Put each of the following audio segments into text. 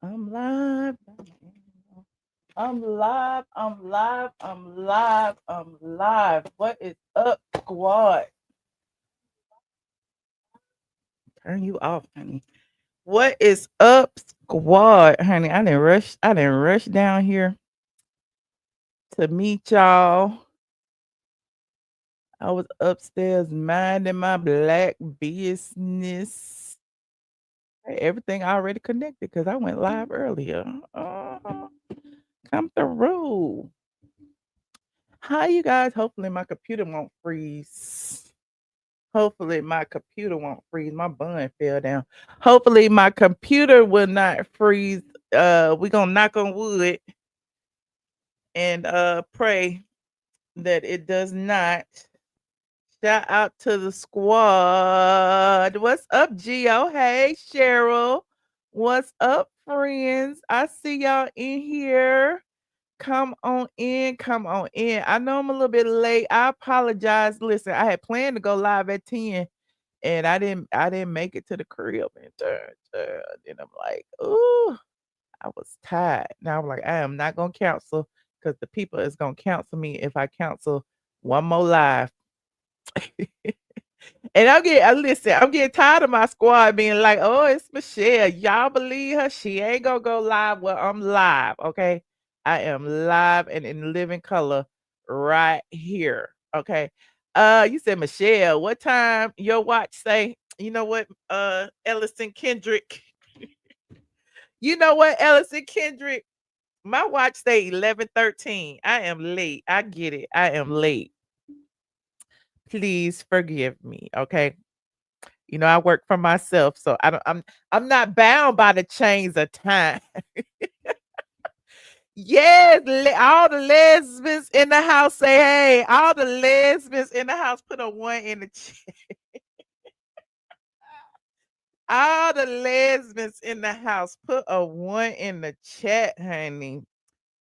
I'm live. I'm live. I'm live. I'm live. I'm live. What is up, squad? Turn you off, honey. What is up, squad, honey? I didn't rush. I didn't rush down here to meet y'all. I was upstairs minding my black business. Hey, everything already connected because I went live earlier. Come through. Hi, you guys. Hopefully my computer won't freeze. Hopefully my computer won't freeze. My bun fell down. Hopefully my computer will not freeze. We're gonna knock on wood and pray that it does not. Shout out to the squad. What's up, Gio? Hey, Cheryl. What's up, friends? I see y'all in here. Come on in. Come on in. I know I'm a little bit late. I apologize. Listen, I had planned to go live at 10 and I didn't make it to the crib and then I'm like, ooh, I was tired. Now I'm like, I am not gonna cancel because the people is gonna cancel me if I cancel one more live. And I'm getting tired of my squad being like, oh, it's Michelle. Y'all believe her? She ain't gonna go live. Well, I'm live, okay? I am live and in living color right here. Okay. You said Michelle, what time your watch say? You know what, Ellison Kendrick. You know what, Ellison Kendrick? My watch say 11:13. I am late. I get it. I am late. Please forgive me. Okay. You know, I work for myself, so I'm not bound by the chains of time. Yes, all the lesbians in the house say, hey, all the lesbians in the house put a 1 in the chat. All the lesbians in the house put a 1 in the chat, honey.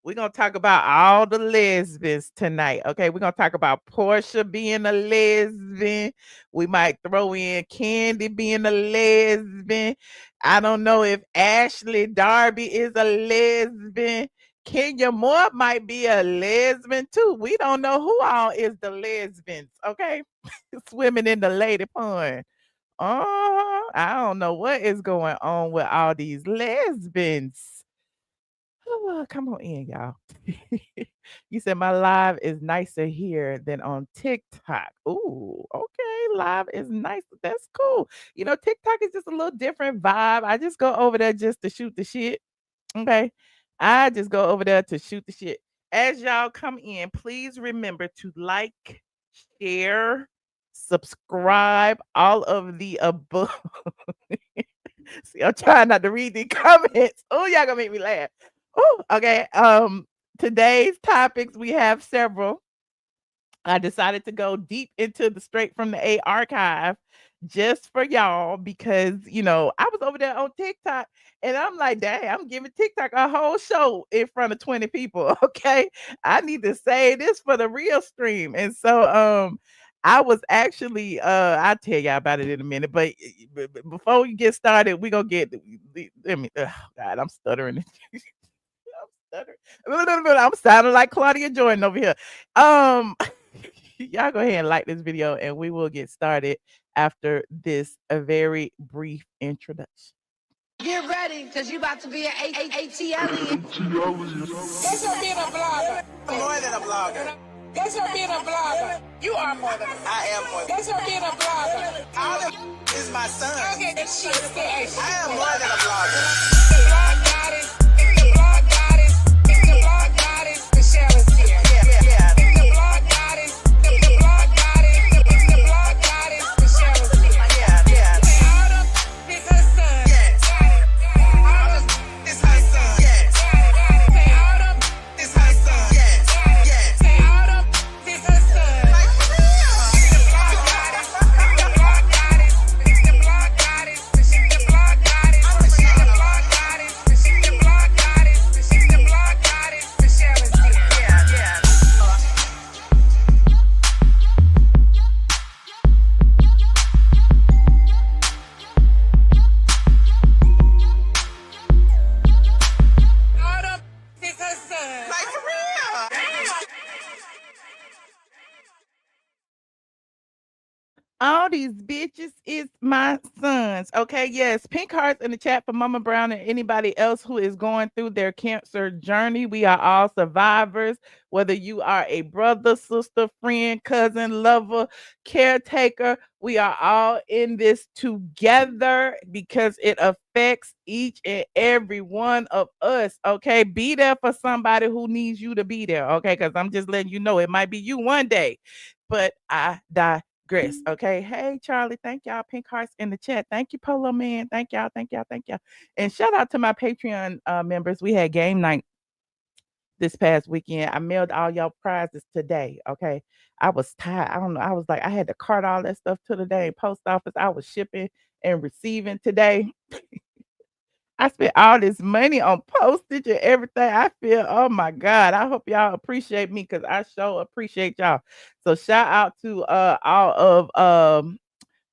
We're going to talk about all the lesbians tonight. Okay, we're going to talk about Porsha being a lesbian. We might throw in Candy being a lesbian. I don't know if Ashley Darby is a lesbian. Kenya Moore might be a lesbian too. We don't know who all is the lesbians, okay? Swimming in the lady pond. I don't know what is going on with all these lesbians. Oh, come on in, y'all. You said my live is nicer here than on TikTok. Ooh, okay. Live is nice. That's cool. You know, TikTok is just a little different vibe. I just go over there just to shoot the shit. Okay. I just go over there to shoot the shit. As y'all come in, please remember to like, share, subscribe, all of the above. See, I'm trying not to read the comments. Oh, y'all gonna make me laugh. Oh, okay. Today's topics, we have several. I decided to go deep into the straight from the A archive just for y'all because you know I was over there on TikTok and I'm like, dang, I'm giving TikTok a whole show in front of 20 people. Okay, I need to say this for the real stream. And so I was actually I'll tell y'all about it in a minute, but before we get started, we gonna get let me oh God, I'm stuttering. I'm stuttering. I'm sounding like Claudia Jordan over here. Y'all go ahead and like this video and we will get started after this a very brief introduction. Get ready, because you about to be an ATLien. That's not being a blogger. More than a blogger. That's not being a blogger. You are more than a blogger. I am more than That's not being a blogger. all of is my son. Okay, that shit is good. I am more than a blogger. The blog goddess. It's the blog goddess. It's the blog goddess. Michelle is here. Yeah. It's the blog goddess. The blog goddess. It's the blog goddess. Michelle is here. Yeah. Autumn is her son. Yes. Autumn It's her son. Yes. Say Autumn. It's her son. Yes. Say Autumn is her son. Like for real. The blog goddess. The blog goddess. It's the blog goddess. The blog goddess. The blog All these bitches is my sons. Okay, yes. Pink hearts in the chat for Mama Brown and anybody else who is going through their cancer journey. We are all survivors, whether you are a brother, sister, friend, cousin, lover, caretaker. We are all in this together because it affects each and every one of us. Okay, be there for somebody who needs you to be there. Okay, because I'm just letting you know it might be you one day, but I digress. Okay. Hey, Charlie. Thank y'all. Pink hearts in the chat. Thank you, Polo Man. Thank y'all. Thank y'all. Thank y'all. And shout out to my Patreon members. We had game night this past weekend. I mailed all y'all prizes today. Okay. I was tired. I don't know. I was like, I had to cart all that stuff to the day post office. I was shipping and receiving today. I spent all this money on postage and everything. I feel, oh my God. I hope y'all appreciate me because I sure appreciate y'all. So shout out to all of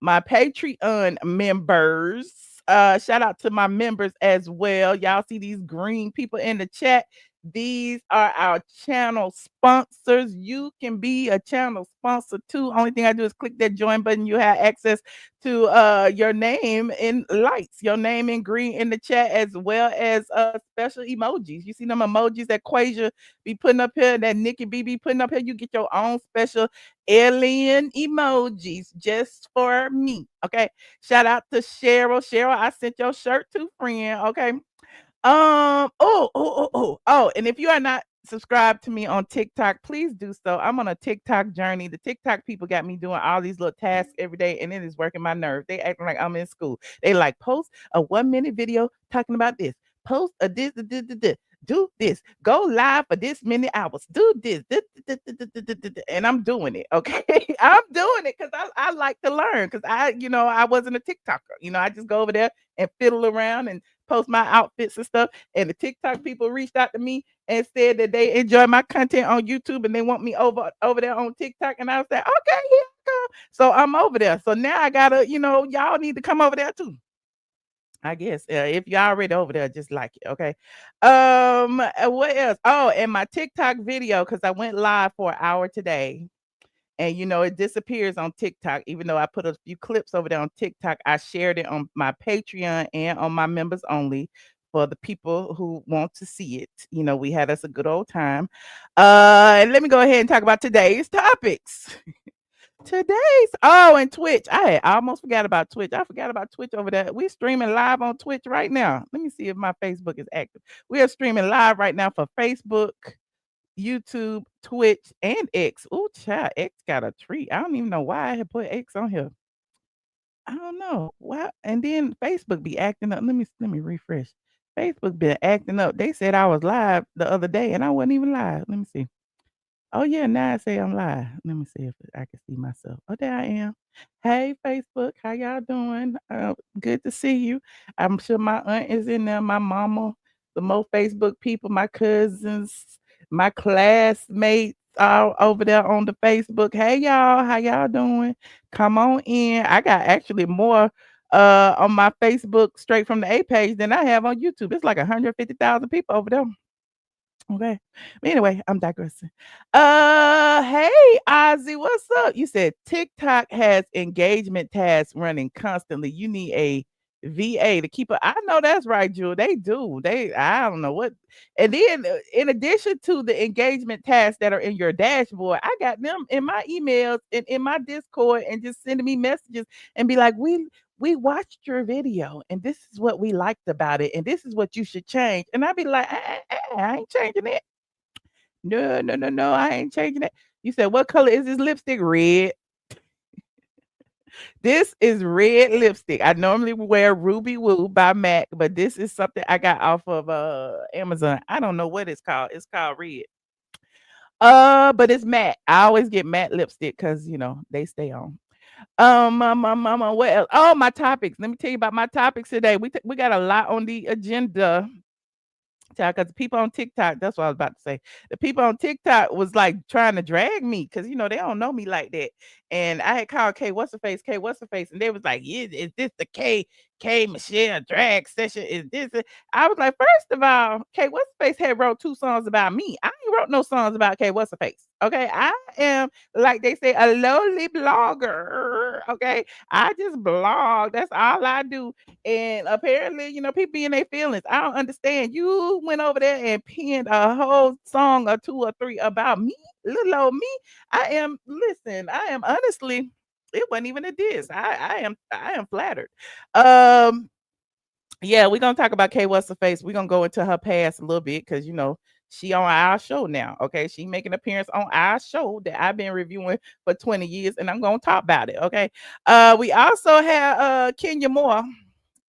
my Patreon members. Shout out to my members as well. Y'all see these green people in the chat. These are our channel sponsors. You can be a channel sponsor too. Only thing I do is click that join button. You have access to your name in lights, your name in green in the chat, as well as special emojis. You see them emojis that Quasia be putting up here, that Nikki B be putting up here. You get your own special alien emojis just for me. Okay. Shout out to Cheryl. Cheryl, I sent your shirt to friend. Okay. And if you are not subscribed to me on TikTok, please do so. I'm on a TikTok journey. The TikTok people got me doing all these little tasks every day, and it is working my nerve. They acting like I'm in school. They like post a 1 minute video talking about this, post a this, do this, go live for this many hours, do this, and I'm doing it. Okay, I'm doing it because I like to learn. Because I wasn't a TikToker. I just go over there and fiddle around and post my outfits and stuff. And the TikTok people reached out to me and said that they enjoy my content on YouTube and they want me over there on TikTok. And I was like, okay, here I come. So I'm over there. So now I gotta, y'all need to come over there too. I guess if you're already over there, just like it, okay. What else? Oh, and my TikTok video because I went live for an hour today, and it disappears on TikTok. Even though I put a few clips over there on TikTok, I shared it on my Patreon and on my members only for the people who want to see it. We had us a good old time. And let me go ahead and talk about today's topics. And Twitch. I almost forgot about Twitch. I forgot about Twitch over there. We're streaming live on Twitch right now. Let me see if my Facebook is active. We are streaming live right now for Facebook, YouTube, Twitch, and X. Oh, child, X got a treat. I don't even know why I had put X on here. I don't know why. And then Facebook be acting up. Let me refresh. Facebook been acting up. They said I was live the other day, and I wasn't even live. Let me see. Oh yeah, now I say I'm live. Let me see if I can see myself. Oh, there I am. Hey, Facebook, how y'all doing? Good to see you. I'm sure my aunt is in there, my mama, the more Facebook people, my cousins, my classmates all over there on the Facebook. Hey y'all, how y'all doing? Come on in. I got actually more on my Facebook straight from the A page than I have on YouTube. It's like 150,000 people over there. Okay. But anyway, I'm digressing. Hey, Ozzy, what's up? You said TikTok has engagement tasks running constantly. You need a VA to keep up. I know that's right, Jewel. They do. I don't know what. And then, in addition to the engagement tasks that are in your dashboard, I got them in my emails and in my Discord and just sending me messages and be like, we watched your video and this is what we liked about it and this is what you should change. And I'd be like, I ain't changing it. No, no, no, no, I ain't changing it. You said, what color is this lipstick? Red. This is red lipstick. I normally wear Ruby Woo by MAC, but this is something I got off of Amazon. I don't know what it's called. It's called red. But it's matte. I always get matte lipstick because they stay on. Mama, what else? Oh, my topics. Let me tell you about my topics today. We got a lot on the agenda. Because the people on TikTok, that's what I was about to say. The people on TikTok was like trying to drag me because they don't know me like that. And I had called K What's her face, and they was like, "Yeah, is this the K Michelle drag session? Is this?" I was like, first of all, K What's her face had wrote 2 songs about me. I ain't wrote no songs about K What's her face. Okay, I am, like they say, a lowly blogger. Okay, I just blog. That's all I do. And apparently, people be in their feelings. I don't understand. You went over there and penned a whole song or two or three about me, little old me. Listen, I am honestly, it wasn't even a diss. I am flattered. Um, yeah, we're gonna talk about K Whasserface. We're gonna go into her past a little bit because she on our show now. Okay, she making an appearance on our show that I've been reviewing for 20 years, and I'm gonna talk about it. Okay. We also have Kenya Moore.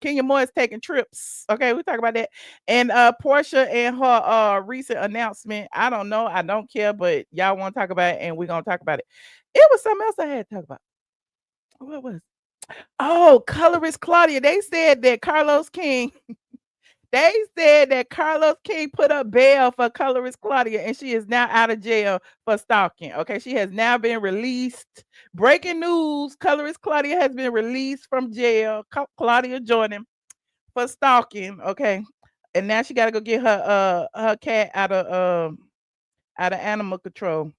Kenya Moore is taking trips. Okay, we talk about that. And Porsha and her recent announcement. I don't know, I don't care, but y'all want to talk about it, and we're gonna talk about it. It was something else I had to talk about. What was? Oh, colorist Claudia. They said that Carlos King put up bail for colorist Claudia, and she is now out of jail for stalking. Okay, she has now been released. Breaking news: colorist Claudia has been released from jail. Claudia Jordan for stalking. Okay, and now she got to go get her cat out of animal control.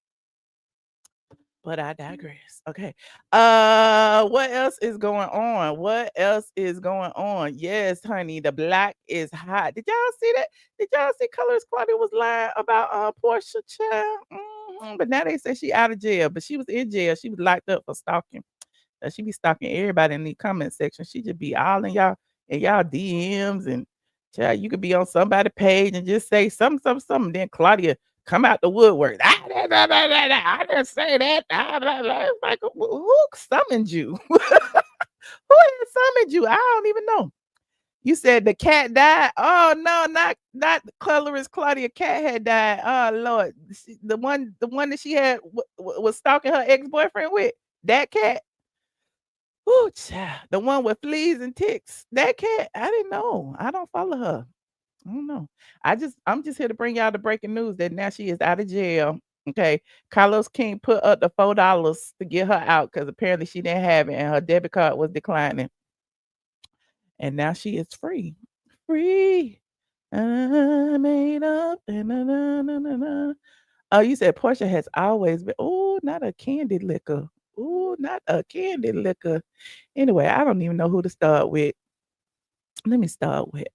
But I digress. Okay. What else is going on? What else is going on? Yes, honey, the black is hot. Did y'all see that? Did y'all see Colors Claudia was lying about Portia Child? But now they say she out of jail, but she was in jail. She was locked up for stalking. She be stalking everybody in the comment section. She just be all in y'all DMs, and child, you could be on somebody's page and just say something. Then Claudia come out the woodwork. I didn't say that. It's like, who summoned you? Who had summoned you? I don't even know. You said the cat died. Oh no, not the colorist Claudia. Cat had died. Oh Lord, the one that she had was stalking her ex boyfriend with. That cat. Ooh, child. The one with fleas and ticks. That cat. I didn't know. I don't follow her. I don't know. I'm just here to bring y'all the breaking news that now she is out of jail. Okay. Carlos King put up the $4 to get her out because apparently she didn't have it and her debit card was declining. And now she is free. Free. I made up. Oh, you said Portia has always been. Oh, not a candy liquor. Oh, not a candy liquor. Anyway, I don't even know who to start with. Let me start with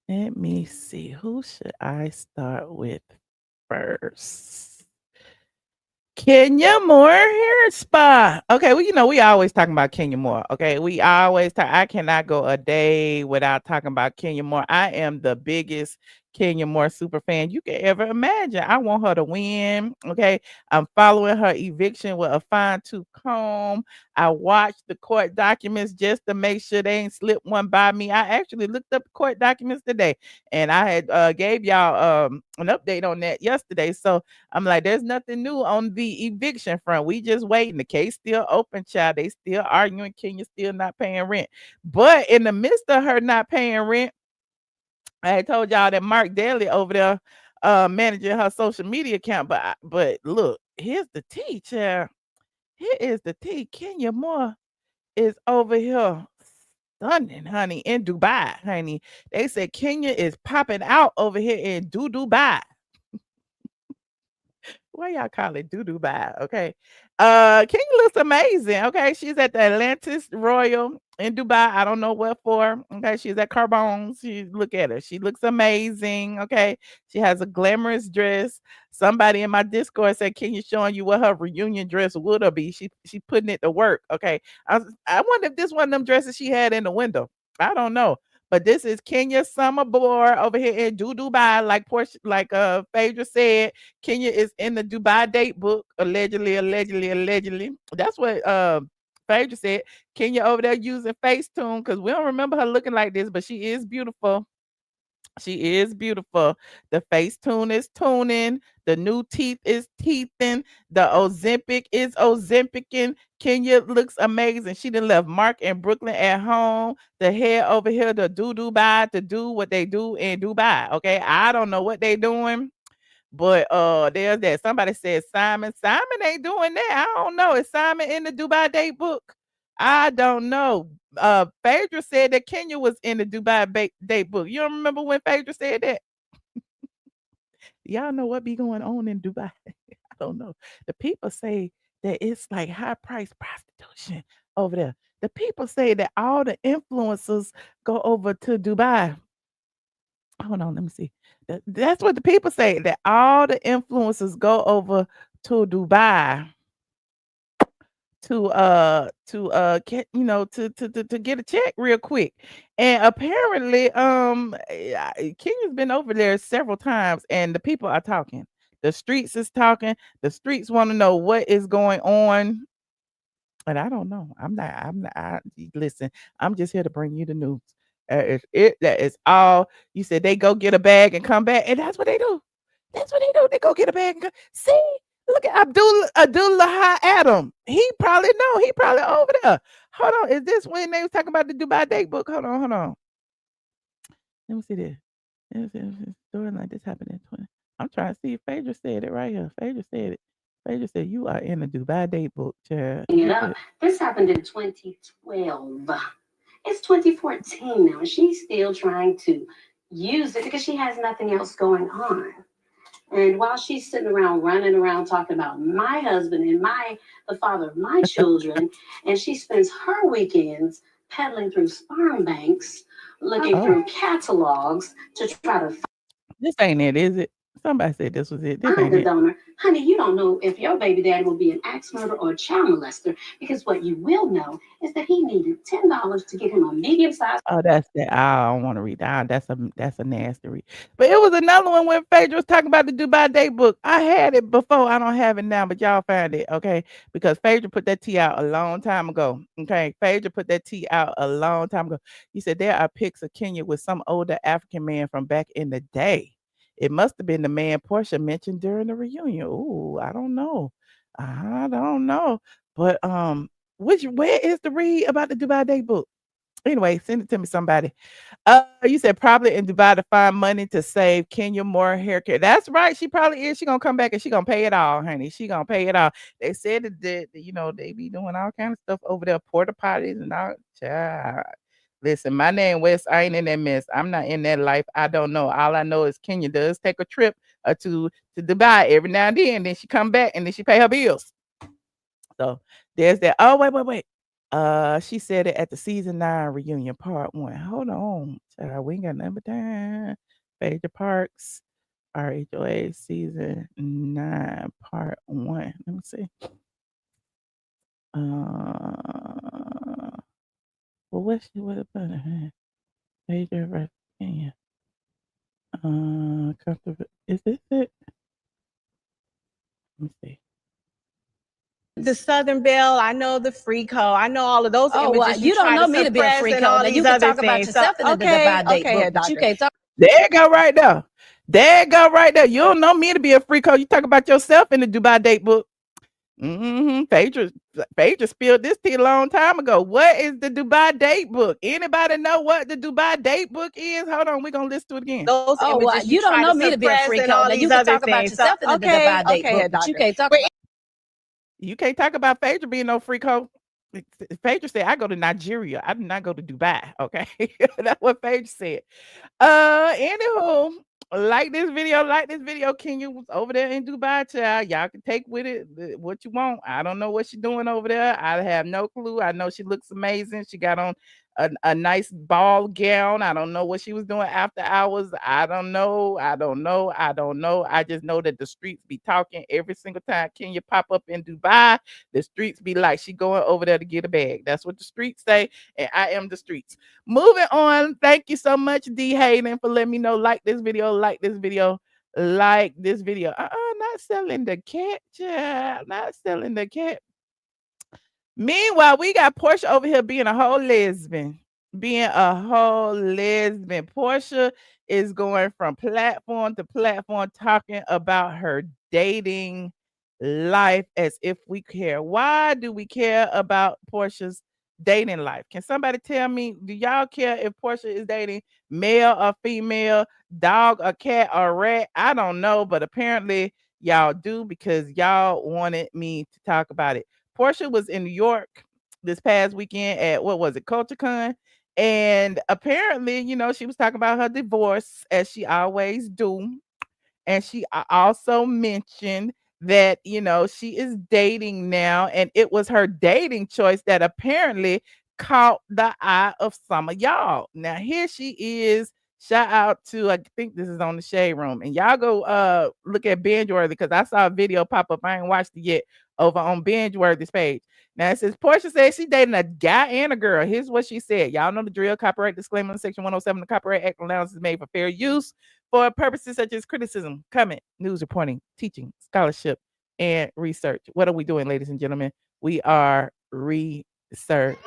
let me see. Who should I start with first? Kenya Moore hair spa. Okay, well, we always talking about Kenya Moore. Okay, we always talk. I cannot go a day without talking about Kenya Moore. I am the biggest Kenya Moore super fan you can ever imagine. I want her to win. Okay, I'm following her eviction with a fine tooth comb. I watched the court documents just to make sure they ain't slipped one by me. I actually looked up the court documents today, and I had gave y'all an update on that yesterday. So I'm like, there's nothing new on the eviction front. We just waiting. The case still open, child. They still arguing. Kenya still not paying rent. But in the midst of her not paying rent, I had told y'all that Mark Daly over there managing her social media account. But look, here's the tea, child. Here is the tea. Kenya Moore is over here stunning, honey, in Dubai, honey. They said Kenya is popping out over here in Dubai. Why y'all call it Dubai? Okay. Kenya looks amazing. Okay. She's at the Atlantis Royal in Dubai. I don't know what for. Okay. She's at Carbone. Look at her. She looks amazing. Okay. She has a glamorous dress. Somebody in my Discord said, Kenya showing you what her reunion dress would have be. She putting it to work. Okay. I wonder if this one of them dresses she had in the window. I don't know. But this is Kenya Summer Board over here in Dubai, like Porsche, like Phaedra said. Kenya is in the Dubai date book, allegedly. That's what Phaedra said. Kenya over there using Facetune because we don't remember her looking like this, but she is beautiful. She is beautiful. The face tune is tuning. The new teeth is teething. The Ozempic is Ozempicing. Kenya looks amazing. She done left Mark and Brooklyn at home. The hair over here to do Dubai to do what they do in Dubai. Okay, I don't know what they doing. But there's that. Somebody said Simon. Simon ain't doing that. I don't know. Is Simon in the Dubai date book? I don't know. Phaedra said that Kenya was in the Dubai date book. You don't remember when Phaedra said that? Y'all know what be going on in Dubai? I don't know. The people say that it's like high price prostitution over there. The people say that all the influencers go over to Dubai. Hold on, let me see. That's what the people say, that all the influencers go over to Dubai to get a check real quick. And apparently Kenya's been over there several times, and the people are talking. The streets is talking. The streets want to know what is going on. And I don't know. Listen, I'm just here to bring you the news. If it that is all you said, they go get a bag and come back, and that's what they do. That's what they do. They go get a bag and see. Look at Abdullah Adam. He probably know. He probably over there. Hold on. Is this when they was talking about the Dubai date book? Hold on, hold on. Let me see this. Story like this happened in 20. I'm trying to see if Phaedra said it right here. Phaedra said it. Phaedra said you are in the Dubai date book, child. This happened in 2012. It's 2014 now, and she's still trying to use it because she has nothing else going on. And while she's sitting around running around talking about my husband and the father of my children, and she spends her weekends peddling through sperm banks, looking through catalogs to try to This ain't it, is it? Somebody said this was it. This find ain't the it. donor. Honey, you don't know if your baby daddy will be an axe murderer or a child molester, because what you will know is that he needed $10 to get him a medium-sized. Oh, that's that. I don't want to read that. That's a nasty read. But it was another one when Phaedra was talking about the Dubai date book. I had it before. I don't have it now, but y'all found it, okay? Because Phaedra put that tea out a long time ago. Okay, Phaedra put that tea out a long time ago. He said there are pics of Kenya with some older African man from back in the day. It must have been the man Porsha mentioned during the reunion. Ooh, I don't know. I don't know. But where is the read about the Dubai date book? Anyway, send it to me, somebody. You said probably in Dubai to find money to save Kenya more hair care. That's right. She probably is. She gonna come back and she gonna pay it all, honey. She gonna pay it all. They said that they be doing all kind of stuff over there, porta potties and all. Child. Listen, my name West. I ain't in that mess. I'm not in that life. I don't know. All I know is Kenya does take a trip or two to Dubai every now and then she come back and then she pay her bills. So there's that. Oh, wait. She said it at the season 9 reunion part 1. Hold on. Child, we ain't got nothing but time. Phaedra Parks, RHOA season 9 part 1. Let me see. Well, what about it? Phaedra versus Kenya. Comfortable. Is this it? Let me see. The Southern Belle, I know the Freako, I know all of those Oh, images. well, you don't know me to be a suppress and freako. all Now you these can other talk about things. yourself in the okay, Dubai date okay, book, but you doctor. can't talk. There you go right there. There you go right there. You don't know me to be a freako. You talk about yourself in the Dubai date book. Phaedra spilled this tea a long time ago. What is the Dubai date book? Anybody know what the Dubai date book is? Hold on, we're gonna listen to it again. Those Oh, well, images you don't try know me to be a suppress and freako. all Now these you can other talk about things. yourself in the Dubai date book, but you can't talk. You can't talk about Phaedra being no freako. Phaedra said, I go to Nigeria. I do not go to Dubai. Okay. That's what Phaedra said. Anywho, like this video. Kenya was over there in Dubai, child. Y'all can take with it what you want. I don't know what she's doing over there. I have no clue. I know she looks amazing. She got on a nice ball gown. I don't know what she was doing after hours. I don't know. I just know that the streets be talking every single time Kenya pop up in Dubai. The streets be like, she going over there to get a bag. That's what the streets say, and I am the streets. Moving on. Thank you so much, D Hayden, for letting me know. Like this video. Not selling the cat, child. Not selling the cat. Meanwhile, we got Porsha over here being a whole lesbian. Porsha is going from platform to platform talking about her dating life as if we care. Why do we care about Porsha's dating life? Can somebody tell me, do y'all care if Porsha is dating male or female, dog or cat or rat? I don't know, but apparently y'all do because y'all wanted me to talk about it. Porsha was in New York this past weekend at what was it, CultureCon, and apparently, she was talking about her divorce as she always do. And she also mentioned that, she is dating now, and it was her dating choice that apparently caught the eye of some of y'all. Now here she is. Shout out to, I think this is on the Shade Room, and y'all go look at Binge Worthy, because I saw a video pop up. I ain't watched it yet, over on Binge Worthy's page. Now it says Porsha says she dating a guy and a girl. Here's what she said. Y'all know the drill. Copyright disclaimer in section 107. The Copyright Act allows is made for fair use for purposes such as criticism, comment, news reporting, teaching, scholarship, and research. What are we doing, ladies and gentlemen? We are researching.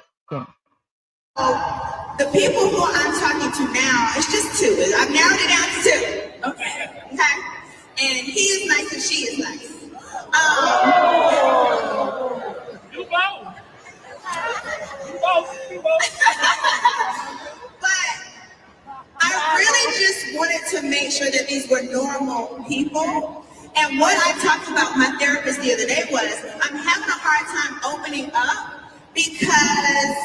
The people who I'm talking to now, it's just two. I've narrowed it down to two. Okay. And he is nice and she is nice. You both. You both. But I really just wanted to make sure that these were normal people. And what I talked about with my therapist the other day was, I'm having a hard time opening up because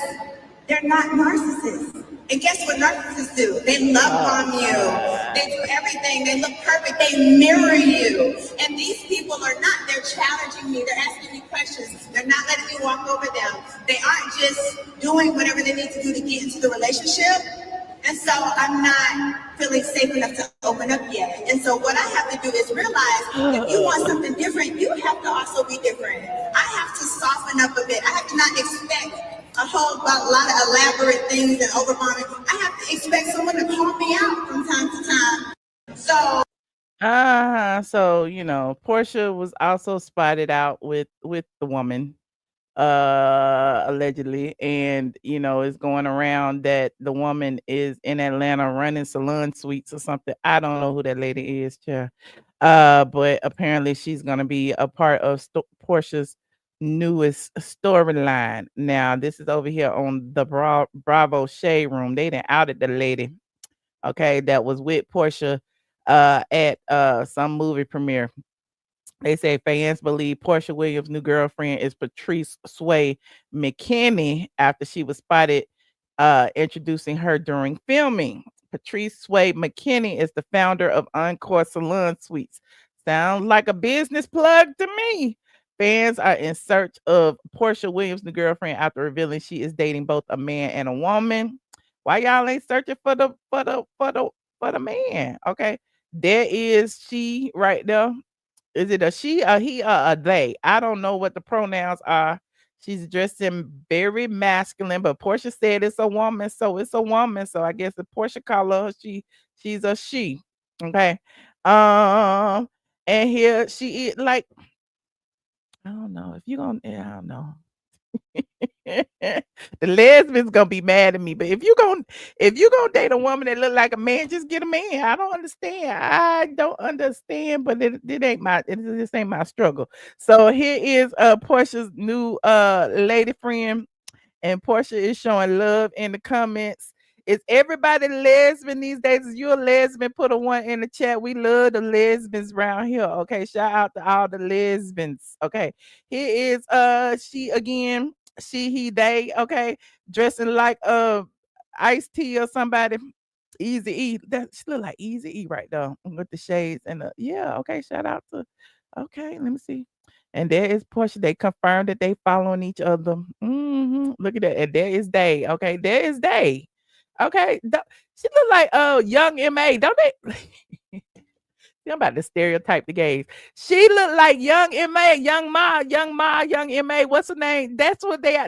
they're not narcissists. And guess what narcissists do? They love on you. They do everything. They look perfect. They mirror you. And these people are not. They're challenging me. They're asking me questions. They're not letting me walk over them. They aren't just doing whatever they need to do to get into the relationship. And so I'm not feeling safe enough to open up yet. And so what I have to do is realize, if you want something different, you have to also be different. I have to soften up a bit. I have to not expect a lot of elaborate things and overwhelming. I have to expect someone to call me out from time to time. So Porsha was also spotted out with the woman, allegedly, and it's going around that the woman is in Atlanta running salon suites or something. I don't know who that lady is, but apparently she's gonna be a part of Porsha's newest storyline. Now this is over here on the Bravo Shade Room. They done outed the lady, okay, that was with Porsha at some movie premiere. They say fans believe Porsha Williams' new girlfriend is Patrice Sway McKinney after she was spotted introducing her during filming. Patrice Sway McKinney is the founder of Encore Salon Suites. Sounds like a business plug to me. Fans are in search of Porsha Williams' new girlfriend after revealing she is dating both a man and a woman. Why y'all ain't searching for the man? Okay, there is she right there. Is it a she, a he, or a they? I don't know what the pronouns are. She's dressed in very masculine, but Porsha said it's a woman, so it's a woman. So I guess the Porsha call her she's a she. Okay. And here she is like, I don't know if you gonna, I don't know. The lesbians gonna be mad at me, but if you gonna date a woman that look like a man, just get a man. I don't understand, but it ain't this ain't my struggle. So here is Portia's new lady friend, and Porsha is showing love in the comments. Is everybody lesbian these days? Is you a lesbian? Put a one in the chat. We love the lesbians around here. Okay, shout out to all the lesbians. Okay, here is she again. She, he, they. Okay, dressing like Ice T or somebody. Easy E. That she look like Easy E right there with the shades and the yeah. Okay, shout out to. Okay, let me see. And there is Porsha. They confirmed that they following each other. Look at that. And there is Day. Okay, there is Day. Okay, she look like young MA, don't they? I'm about to stereotype the gays. She look like young MA, young MA. What's her name? That's what they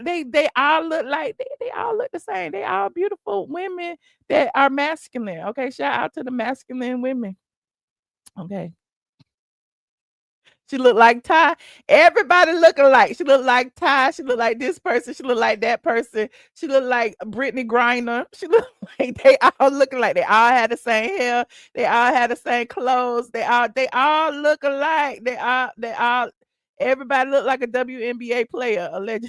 all look like. They all look the same. They all beautiful women that are masculine. Okay, shout out to the masculine women. Okay. She look like Ty. Everybody looking like. She look like Ty. She look like this person. She look like that person. She look like Brittany Griner. She look like they all looking like. They all had the same hair. They all had the same clothes. They all look alike. They all. Everybody look like a WNBA player allegedly.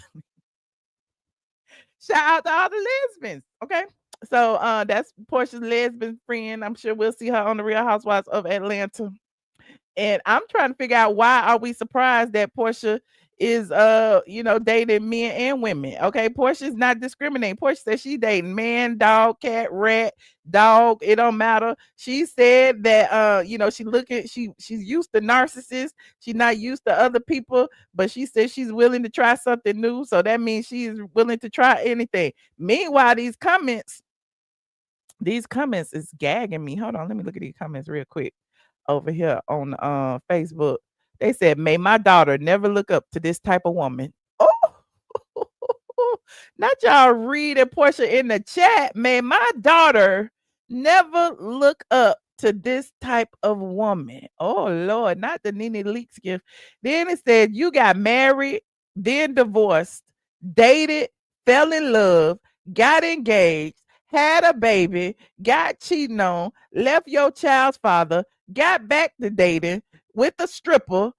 Shout out to all the lesbians. Okay. So that's Porsha's lesbian friend. I'm sure we'll see her on the Real Housewives of Atlanta. And I'm trying to figure out, why are we surprised that Porsha is dating men and women. Okay, Portia's not discriminating. Portia said she dating man, dog, cat, rat, dog. It don't matter. She said that she's used to narcissists. She's not used to other people, but she said she's willing to try something new. So that means she's willing to try anything. Meanwhile, these comments is gagging me. Hold on, let me look at these comments real quick over here on Facebook. They said, "May my daughter never look up to this type of woman." Oh, not y'all reading Portia in the chat. May my daughter never look up to this type of woman. Oh Lord, not the Nene Leaks gift. Then it said you got married, then divorced, dated, fell in love, got engaged, had a baby, got cheating on, left your child's father, got back to dating with a stripper,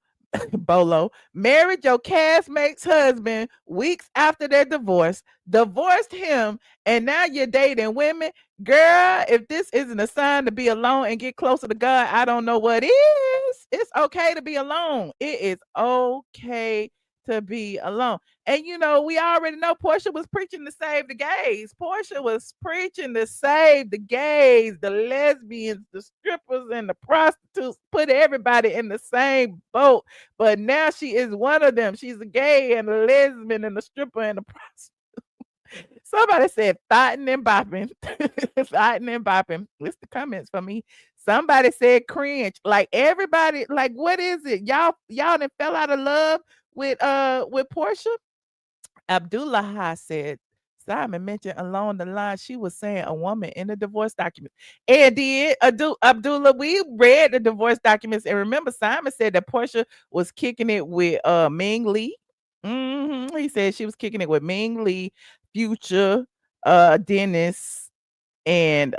Bolo, married your castmate's husband weeks after their divorce, divorced him, and now you're dating women. Girl, if this isn't a sign to be alone and get closer to God, I don't know what is. It's okay to be alone. It is okay to be alone. And we already know Portia was preaching to save the gays. Portia was preaching to save the gays, the lesbians, the strippers, and the prostitutes, put everybody in the same boat. But now she is one of them. She's a gay and a lesbian and a stripper and a prostitute. Somebody said thotting and bopping. Thotting and bopping. It's the comments for me. Somebody said cringe. Like everybody, like what is it? Y'all done fell out of love with Portia? Abdullah said Simon mentioned along the line she was saying a woman in the divorce documents. And did Abdullah, we read the divorce documents, and remember Simon said that Portia was kicking it with Ming Lee. He said she was kicking it with Ming Lee, Future, Dennis, and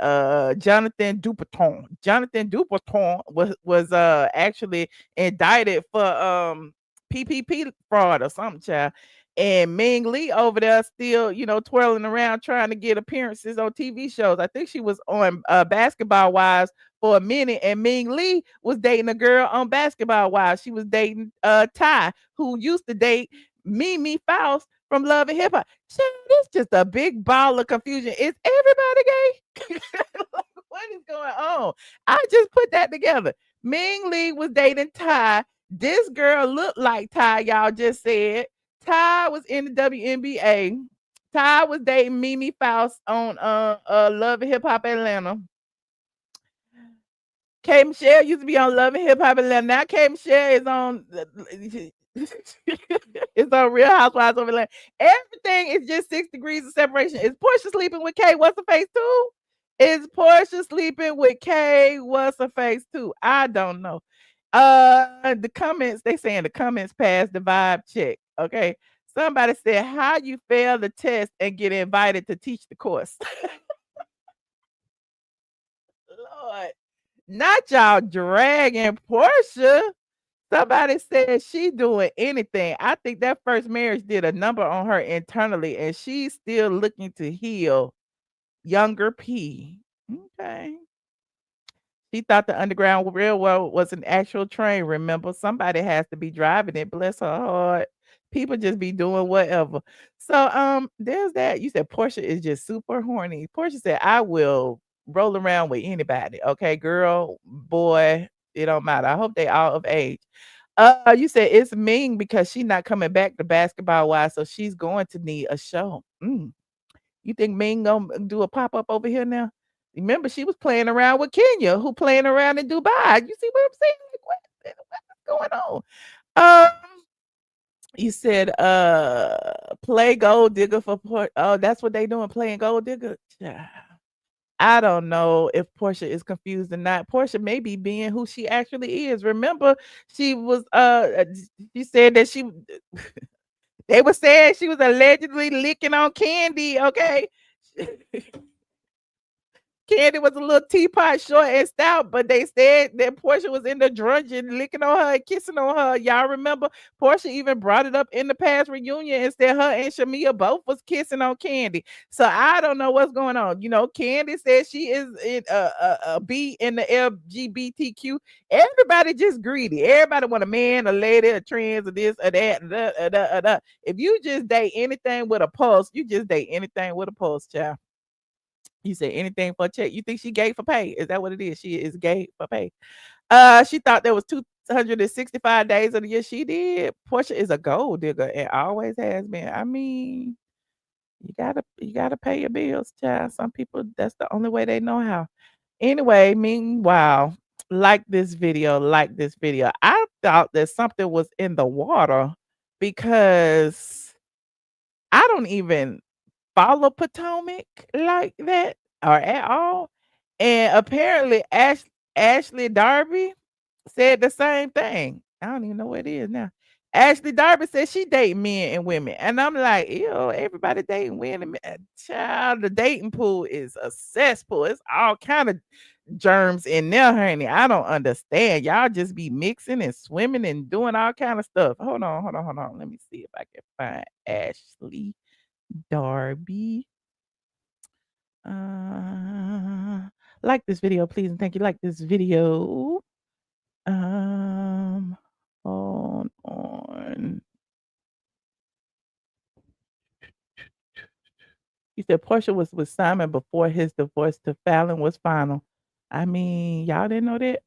Jonathan Duperton. Jonathan Duperton was actually indicted for PPP fraud or something, child. And Ming Lee over there still, twirling around trying to get appearances on TV shows. I think she was on Basketball Wives for a minute, and Ming Lee was dating a girl on Basketball Wives. She was dating Ty, who used to date Mimi Faust from Love and Hip Hop. It's just a big ball of confusion. Is everybody gay? What is going on? I just put that together. Ming Lee was dating Ty. This girl looked like Ty, y'all just said. Ty was in the WNBA. Ty was dating Mimi Faust on Love and Hip Hop Atlanta. K Michelle used to be on Love and Hip Hop Atlanta. Now K Michelle is on it's on Real Housewives of Atlanta. Everything is just 6 degrees of separation. Is Porsha sleeping with K Whasserface too? Is Porsha sleeping with K Whasserface too? I don't know. The comments, they saying the comments passed the vibe check. Okay. Somebody said, how you fail the test and get invited to teach the course? Lord, not y'all dragging Porsha. Somebody said she doing anything. I think that first marriage did a number on her internally, and she's still looking to heal. Younger P. Okay. She thought the Underground Railroad was an actual train. Remember, somebody has to be driving it. Bless her heart. People just be doing whatever. So there's that. You said Portia is just super horny. Portia said, I will roll around with anybody. Okay, girl, boy, it don't matter. I hope they all of age. You said it's Ming because she's not coming back to Basketball Wives, so she's going to need a show. You think Ming gonna do a pop-up over here now? Remember, she was playing around with Kenya, who playing around in Dubai. You see what I'm saying? What's going on? You said play gold digger for Portia. Oh, that's what they doing, playing gold digger. Yeah. I don't know if Portia is confused or not. Portia may be being who she actually is. Remember, she was she said that she they were saying she was allegedly licking on Candy, okay? Candy was a little teapot, short and stout, but they said that Porsha was in the drungeon, licking on her and kissing on her. Y'all remember? Porsha even brought it up in the past reunion and said her and Shamia both was kissing on Candy. So I don't know what's going on. You know, Candy says she is in a B in the LGBTQ. Everybody just greedy. Everybody want a man, a lady, a trans, or this, or that, da. If you just date anything with a pulse, you just date anything with a pulse, child. You say anything for a check. You think she gay for pay? Is that what it is? She is gay for pay. She thought there was 265 days of the year. She did. Porsha is a gold digger and always has been. I mean, you gotta pay your bills, child. Some people that's the only way they know how. Anyway, meanwhile, like this video. I thought that something was in the water because I don't even follow Potomac like that or at all. And apparently Ashley Darby said the same thing. I don't even know what it is now. Ashley Darby said she date men and women. And I'm like, ew, everybody dating women. Child, the dating pool is a cesspool. It's all kind of germs in there, honey. I don't understand. Y'all just be mixing and swimming and doing all kind of stuff. Hold on. Let me see if I can find Ashley Darby. Like this video, please, and thank you. Like this video. Hold on. You said Porsha was with Simon before his divorce to Fallon was final. I mean, y'all didn't know that?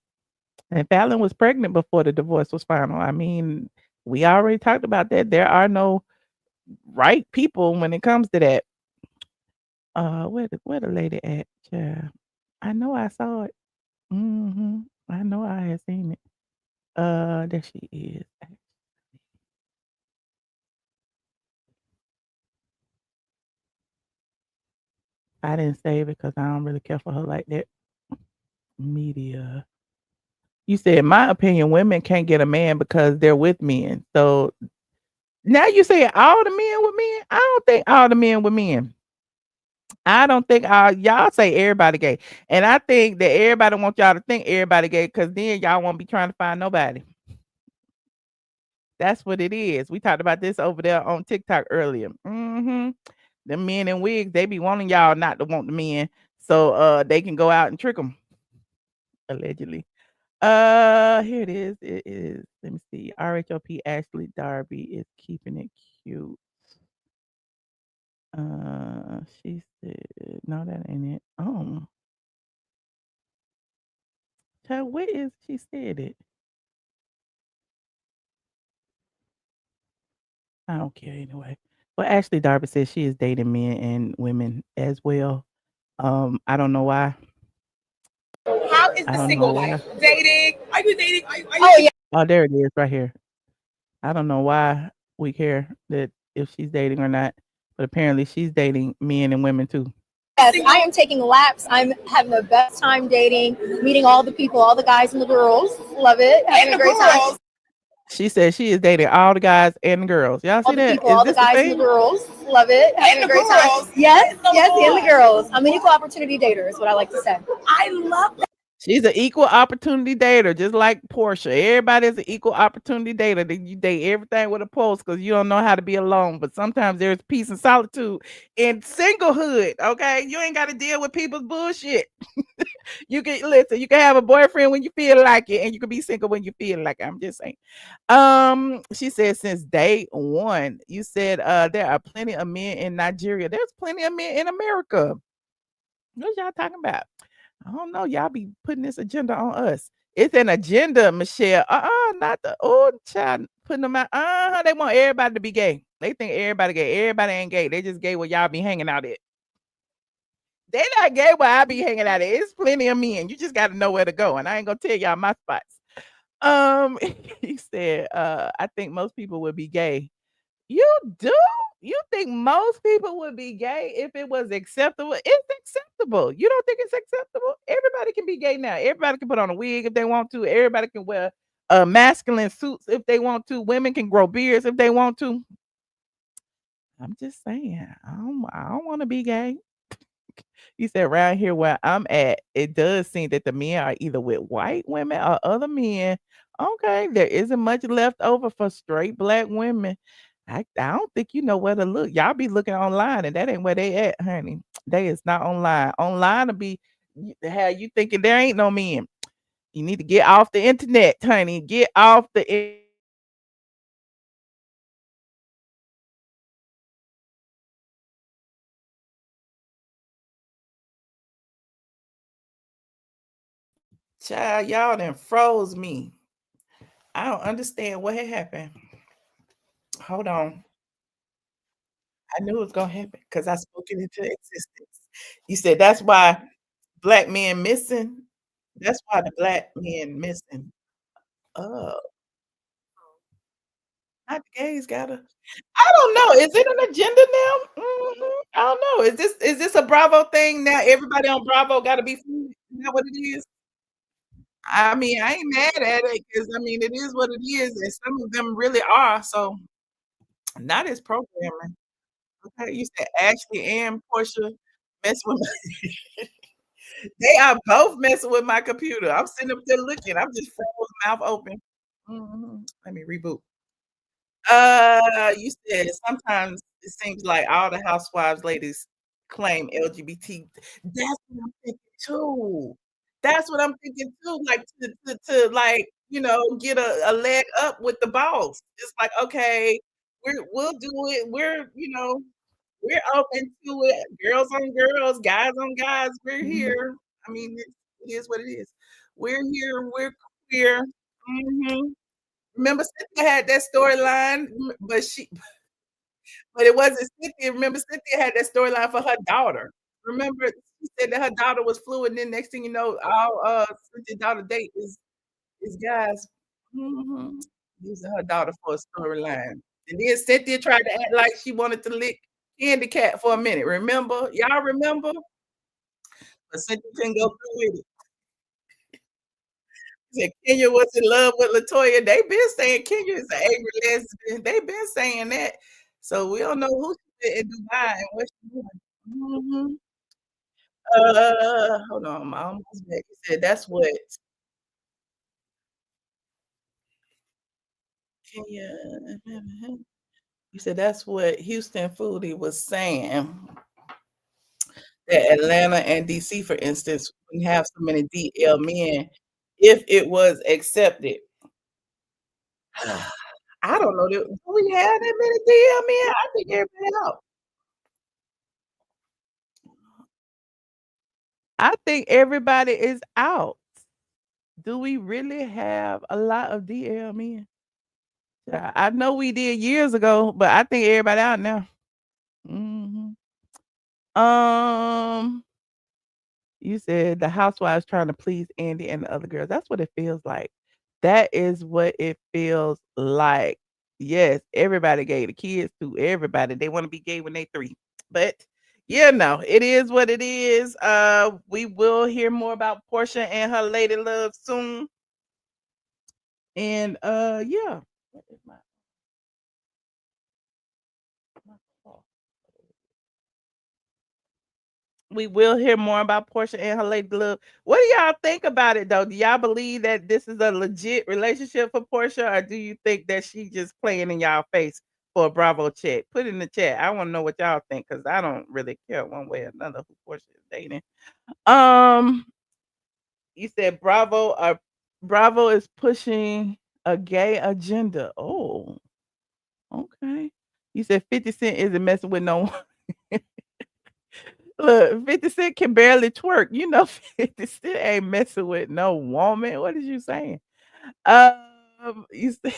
And Fallon was pregnant before the divorce was final. I mean, we already talked about that. There are no right people when it comes to that. Where the lady at? Yeah. I know I saw it. I know I had seen it. There she is. I didn't save it because I don't really care for her like that. Media. You said, in my opinion, women can't get a man because they're with men. So now you say all the men with men? I don't think all the men with men. I don't think y'all say everybody gay. And I think that everybody wants y'all to think everybody gay because then y'all won't be trying to find nobody. That's what it is. We talked about this over there on TikTok earlier. The men in wigs, they be wanting y'all not to want the men so they can go out and trick them. Allegedly. Here it is. It is. Let me see. RHOP Ashley Darby is keeping it cute. She said, no, that ain't it. Oh. Child, where is she said it? I don't care anyway. Well, Ashley Darby says she is dating men and women as well. I don't know why. How is I the don't single know life? why. Dating? Are you dating? Are you Oh yeah. Oh, there it is right here. I don't know why we care that if she's dating or not, but apparently she's dating men and women too. Yes, I am taking laps. I'm having the best time dating, meeting all the people, all the guys and the girls. Love it. Having a great time. She said she is dating all the guys and the girls. Y'all All see the that? people, Is all the this a guys and the thing? girls. Love it. Having a great time. Yes, and the girls. I'm an equal opportunity dater is what I like to say. I love that. She's an equal opportunity dater, just like Porsha. Everybody's an equal opportunity dater. Then you date everything with a pulse because you don't know how to be alone. But sometimes there's peace and solitude in singlehood. Okay, you ain't got to deal with people's bullshit. You can listen. You can have a boyfriend when you feel like it, and you can be single when you feel like it. I'm just saying. She said since day one, you said there are plenty of men in Nigeria. There's plenty of men in America. What y'all talking about? I don't know. Y'all be putting this agenda on us. It's an agenda, Michelle. Not the old child putting them out. They want everybody to be gay. They think everybody gay. Everybody ain't gay. They just gay where y'all be hanging out at. They not gay where I be hanging out at. It's plenty of men. You just got to know where to go. And I ain't gonna tell y'all my spots. He said, I think most people would be gay. You do? You think most people would be gay if it was acceptable? It's acceptable. You don't think it's acceptable? Everybody can be gay now. Everybody can put on a wig if they want to. Everybody can wear masculine suits if they want to. Women can grow beards if they want to. I'm just saying, I don't want to be gay. You said around here where I'm at, it does seem that the men are either with white women or other men. Okay, there isn't much left over for straight black women. I don't think you know where to look. Y'all be looking online, and that ain't where they at, honey. They is not online. Online will be have you thinking there ain't no men. You need to get off the internet, honey. Get off the child. Y'all done froze me. I don't understand what had happened. Hold on. I knew it was gonna happen because I spoke it into existence. You said that's why black men missing. That's why the black men missing. Oh, not the gays gotta. I don't know. Is it an agenda now? I don't know. Is this a Bravo thing now? Everybody on Bravo got to be food. Is that what it is? I mean, I ain't mad at it because I mean it is what it is, and some of them really are. So not as programming. Okay, you said Ashley and Portia mess with my they are both messing with my computer. I'm sitting up there looking. I'm just frozen, mouth open. Let me reboot. You said sometimes it seems like all the housewives ladies claim LGBT. That's what I'm thinking too. That's what I'm thinking too. Like to like, get a leg up with the boss. It's like, okay, we'll do it. We're open to it. Girls on girls, guys on guys. We're here. I mean, it is what it is. We're here. We're queer. Mhm. Remember Cynthia had that storyline, but it wasn't Cynthia. Remember Cynthia had that storyline for her daughter. Remember she said that her daughter was fluid, and then next thing you know, all Cynthia's daughter date is guys. Mhm. Using her daughter for a storyline. And then Cynthia tried to act like she wanted to lick Candy Cat for a minute. Remember? Y'all remember? But Cynthia couldn't go through with it. Said Kenya was in love with Latoya. They been saying Kenya is an angry lesbian. They been saying that. So we don't know who she with in Dubai and what she doing. Mhm. Hold on, I'm almost back. He said that's what Kenya. You said that's what Houston Foodie was saying. That Atlanta and DC, for instance, wouldn't have so many DL men if it was accepted. I don't know. Do we have that many DL men? I think everybody out. I think everybody is out. Do we really have a lot of DL men? I know we did years ago, but I think everybody out now. Mhm. Um, you said the housewives trying to please Andy and the other girls. That's what it feels like. That is what it feels like. Yes, everybody gay. The kids too. Everybody. They want to be gay when they 3. But yeah, no, it is what it is. We will hear more about Portia and her lady love soon. And yeah. What is my call? We will hear more about Portia and her lady love. What do y'all think about it though? Do y'all believe that this is a legit relationship for Portia, or do you think that she just playing in y'all face for a Bravo check? Put it in the chat. I want to know what y'all think because I don't really care one way or another who Portia is dating. Um, you said Bravo is pushing a gay agenda. Oh, okay. You said 50 Cent isn't messing with no Look, 50 Cent can barely twerk. You know 50 Cent ain't messing with no woman. What is you saying? You say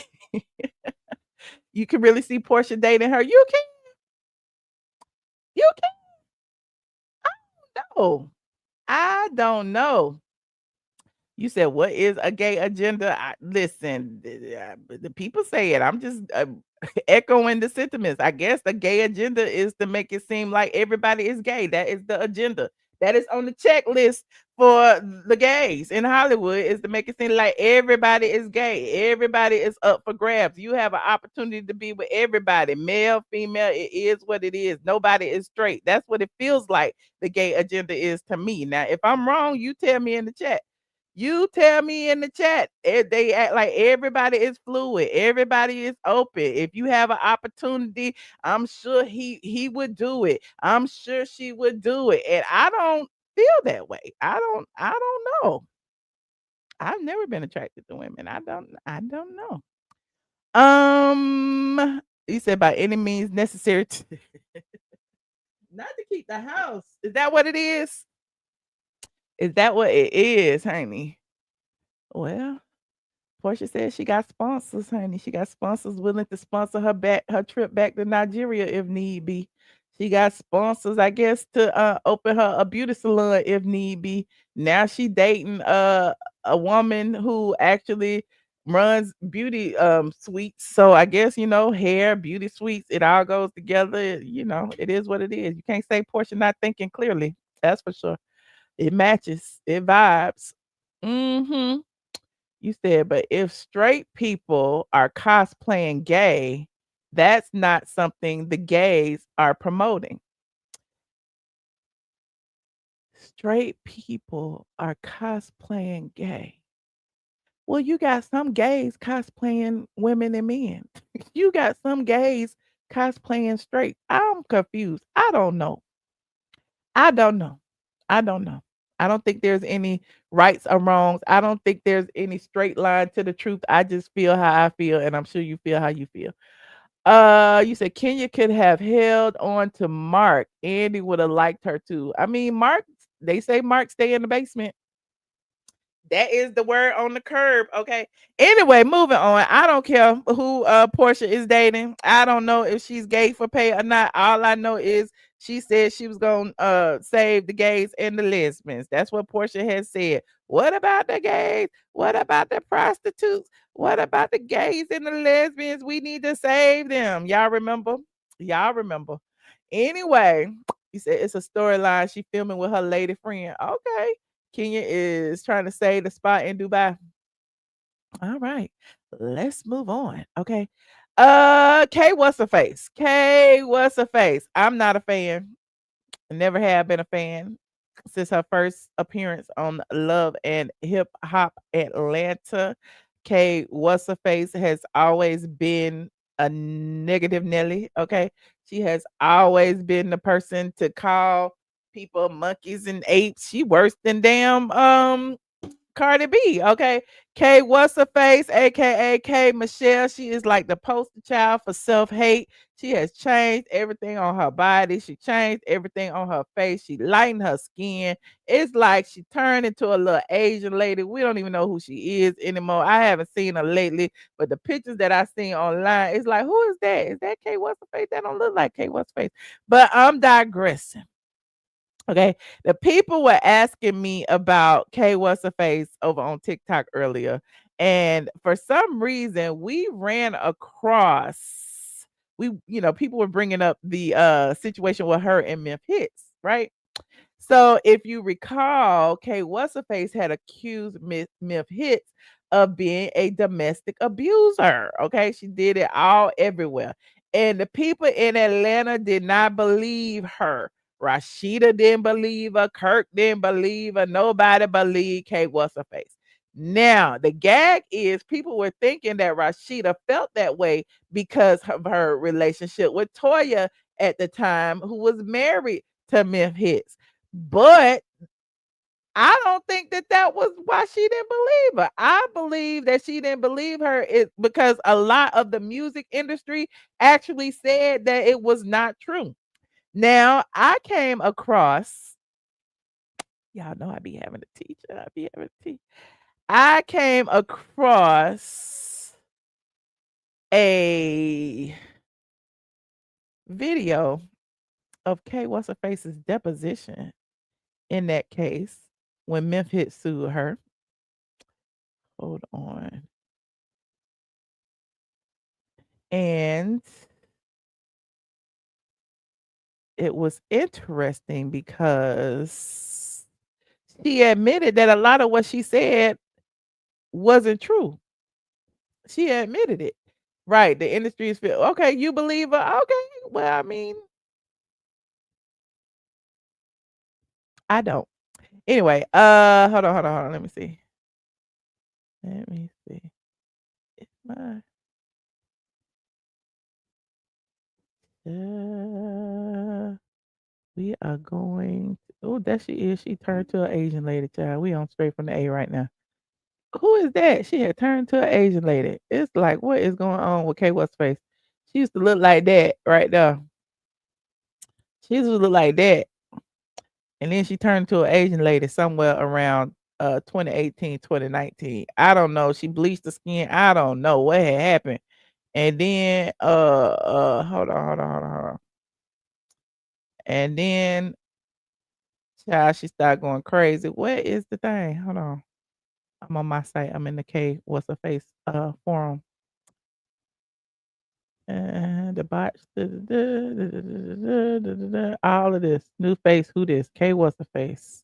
you can really see Portia dating her. You can know. I don't know. You said what is a gay agenda? Listen, the people say it. I'm just echoing the sentiments. I guess the gay agenda is to make it seem like everybody is gay. That is the agenda. That is on the checklist for the gays in Hollywood, is to make it seem like everybody is gay. Everybody is up for grabs. You have an opportunity to be with everybody, male, female. It is what it is. Nobody is straight. That's what it feels like the gay agenda is to me. Now, if I'm wrong, you tell me in the chat. You tell me in the chat. They act like everybody is fluid. Everybody is open. If you have an opportunity, I'm sure he would do it. I'm sure she would do it. And I don't feel that way. I don't know. I've never been attracted to women. I don't know. You said by any means necessary to not to keep the house. Is that what it is? Is that what it is, honey? Well, Porsha said she got sponsors, honey. She got sponsors willing to sponsor her trip back to Nigeria if need be. She got sponsors, I guess, to open her a beauty salon if need be. Now she dating a woman who actually runs beauty suites. So I guess, hair, beauty suites, it all goes together. It is what it is. You can't say Porsha not thinking clearly. That's for sure. It matches. It vibes. Mm-hmm. You said, but if straight people are cosplaying gay, that's not something the gays are promoting. Straight people are cosplaying gay. Well, you got some gays cosplaying women and men. You got some gays cosplaying straight. I'm confused. I don't know. I don't know. I don't know. I don't think there's any rights or wrongs. I don't think there's any straight line to the truth. I just feel how I feel, and I'm sure you feel how you feel. You said Kenya could have held on to Mark. Andy would have liked her too. I mean, Mark, they say Mark stay in the basement. That is the word on the curb. Okay. Anyway, moving on. I don't care who Porsha is dating. I don't know if she's gay for pay or not. All I know is she said she was gonna save the gays and the lesbians. That's what Porsha has said. What about the gays? What about the prostitutes? What about the gays and the lesbians? We need to save them. Y'all remember? Y'all remember. Anyway, you said it's a storyline she filming with her lady friend. Okay. Kenya is trying to save the spot in Dubai. All right. Let's move on. Okay. K what's her face? K what's her face? I'm not a fan. Never have been a fan since her first appearance on Love and Hip Hop Atlanta. K what's her face has always been a negative Nelly. Okay. She has always been the person to call people monkeys and apes. She worse than damn Cardi B, okay? K what's her face, aka K Michelle. She is like the poster child for self-hate. She has changed everything on her body. She changed everything on her face. She lightened her skin. It's like she turned into a little Asian lady. We don't even know who she is anymore. I haven't seen her lately, but the pictures that I seen online, it's like, who is that? Is that K what's her face? That don't look like K what's her face. But I'm digressing. Okay. The people were asking me about K What's Her Face over on TikTok earlier. And for some reason, we ran across, people were bringing up the situation with her and Memphitz, right? So if you recall, Kay What's Her Face had accused Memphitz of being a domestic abuser. Okay, she did it all everywhere. And the people in Atlanta did not believe her. RaSheeda didn't believe her. Kirk didn't believe her. Nobody believed Kay What's Her Face. Now, the gag is people were thinking that RaSheeda felt that way because of her relationship with Toya at the time, who was married to Memphitz. But I don't think that that was why she didn't believe her. I believe that she didn't believe her is because a lot of the music industry actually said that it was not true. Now, I came across, y'all know I be having a teacher. I be having a teacher. I came across a video of K What's Her Face's deposition in that case when Memphis sued her. Hold on. And it was interesting because she admitted that a lot of what she said wasn't true. She admitted it. Right. The industry is feel okay, you believe her? Okay. Well, I mean, I don't. Anyway, hold on. Let me see. Let me see. It's my we are going oh, there she is. She turned to an Asian lady, child. We on straight from the A right now. Who is that? She had turned to an Asian lady. It's like, what is going on with K What's face? She used to look like that right there. She used to look like that. And then she turned to an Asian lady somewhere around 2018, 2019. I don't know. She bleached the skin. I don't know what had happened. And then hold on. And then child, she started going crazy. What is the thing? Hold on. I'm on my site. I'm in the K What's Her Face forum. And the bots, all of this. New face, who this? K What's Her Face?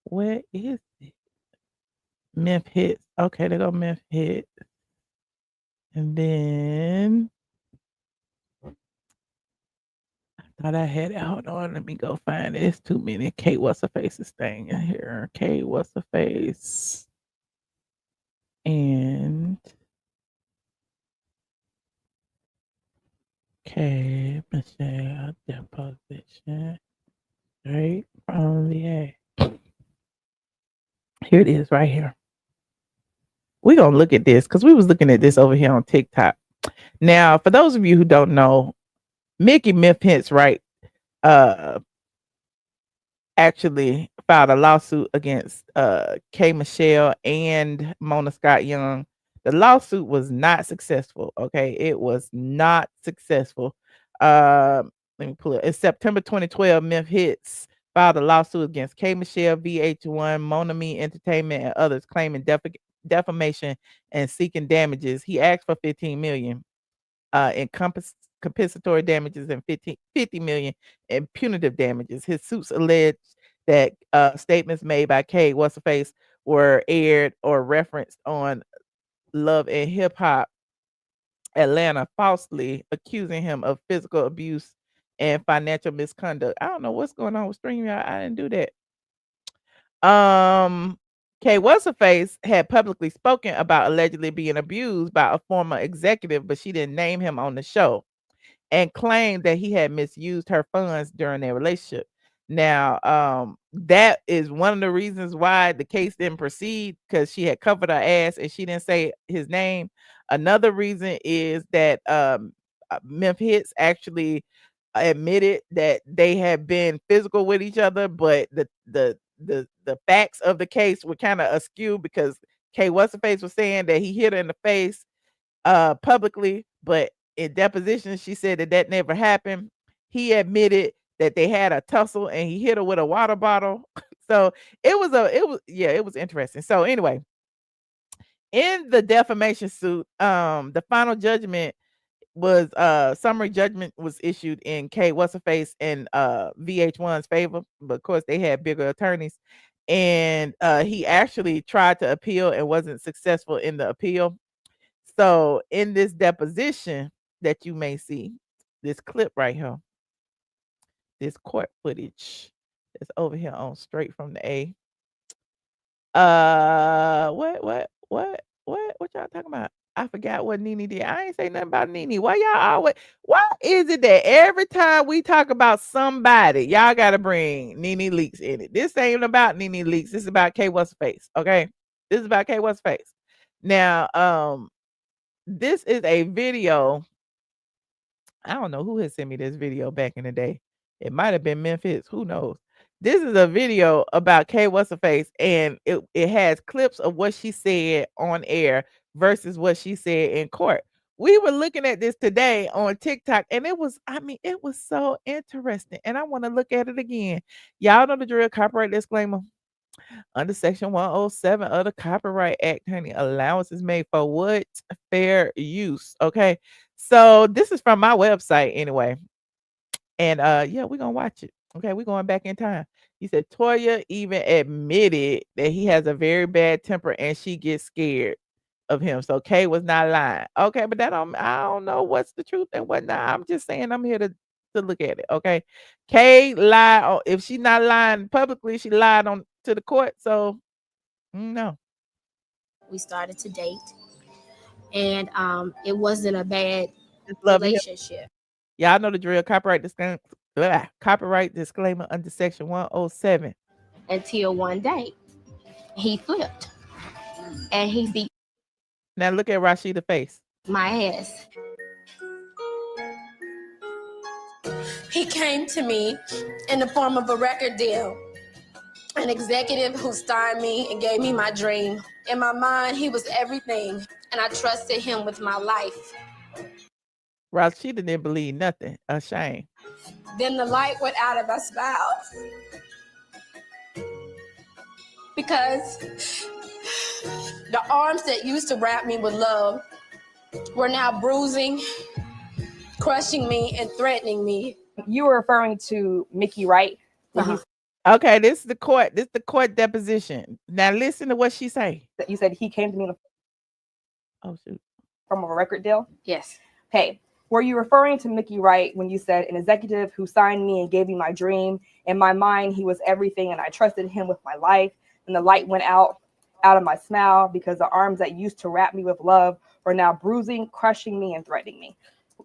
Where is it? Memphitz. Okay, they go Memphitz. And then I thought I had it. Hold on, let me go find it. It's too many K What's Her Face's thing in here. K What's Her Face. And K Michelle deposition. Straight from the A. Here it is right here. We're gonna look at this because we was looking at this over here on TikTok. Now, for those of you who don't know, Memphitz Wright actually filed a lawsuit against K Michelle and Mona Scott Young. The lawsuit was not successful. Okay, it was not successful. Let me pull it. In September 2012, Memphitz filed a lawsuit against K Michelle, VH1, Mona Me Entertainment, and others, claiming defamation and seeking damages. He asked for 15 million in compensatory damages and 50 million in punitive damages. His suits allege that statements made by K Whasserface were aired or referenced on Love and Hip Hop Atlanta, falsely accusing him of physical abuse and financial misconduct. I don't know what's going on with StreamYard. I didn't do that. K Whasserface had publicly spoken about allegedly being abused by a former executive, but she didn't name him on the show, and claimed that he had misused her funds during their relationship. Now, that is one of the reasons why the case didn't proceed, because she had covered her ass and she didn't say his name. Another reason is that Memphitz actually admitted that they had been physical with each other, but the facts of the case were kind of askew because K Whasserface was saying that he hit her in the face publicly, but in deposition she said that never happened. He admitted that they had a tussle and he hit her with a water bottle. So it was interesting. So anyway, in the defamation suit, the final judgment was summary judgment was issued in K Whasserface and VH1's favor, but of course they had bigger attorneys. And he actually tried to appeal and wasn't successful in the appeal. So in this deposition that you may see, this clip right here, this court footage that's over here on Straight from the A. What y'all talking about? I forgot what Nene did. I ain't say nothing about Nene. Why is it that every time we talk about somebody, y'all gotta bring Nene Leakes in it? This ain't about Nene Leakes. This is about K Whasserface. Okay. This is about K Whasserface. Now, this is a video. I don't know who had sent me this video back in the day. It might have been Memphitz. Who knows? This is a video about K Whasserface, and it has clips of what she said on air versus what she said in court. We were looking at this today on TikTok, and it was so interesting. And I want to look at it again. Y'all know the drill. Copyright disclaimer. Under Section 107 of the Copyright Act, honey, allowance is made for what? Fair use. Okay. So this is from my website anyway. And yeah, we're gonna watch it. Okay, we're going back in time. He said Toya even admitted that he has a very bad temper and she gets scared of him. So Kay was not lying. Okay, but I don't know what's the truth and what not. I'm just saying I'm here to look at it. Okay. Kay lied. If she's not lying publicly, she lied on to the court. So no. We started to date, and it wasn't a bad Just love him. relationship. Y'all know the drill. Copyright disclaimer under section 107. Until one day, he flipped, and he beat Now look at RaSheeda's face. my ass. He came to me in the form of a record deal, an executive who starred me and gave me my dream. In my mind, he was everything, and I trusted him with my life. RaSheeda didn't believe nothing. A shame. Then the light went out of my smile because the arms that used to wrap me with love were now bruising, crushing me, and threatening me. You were referring to Mickey Wright. Okay, this is the court. This is the court deposition. Now listen to what she say. You said he came to me Oh shoot. from a record deal. Yes. Hey, were you referring to Mickey Wright when you said an executive who signed me and gave me my dream? In my mind, he was everything, and I trusted him with my life. And the light went out of my smile because the arms that used to wrap me with love were now bruising, crushing me, and threatening me.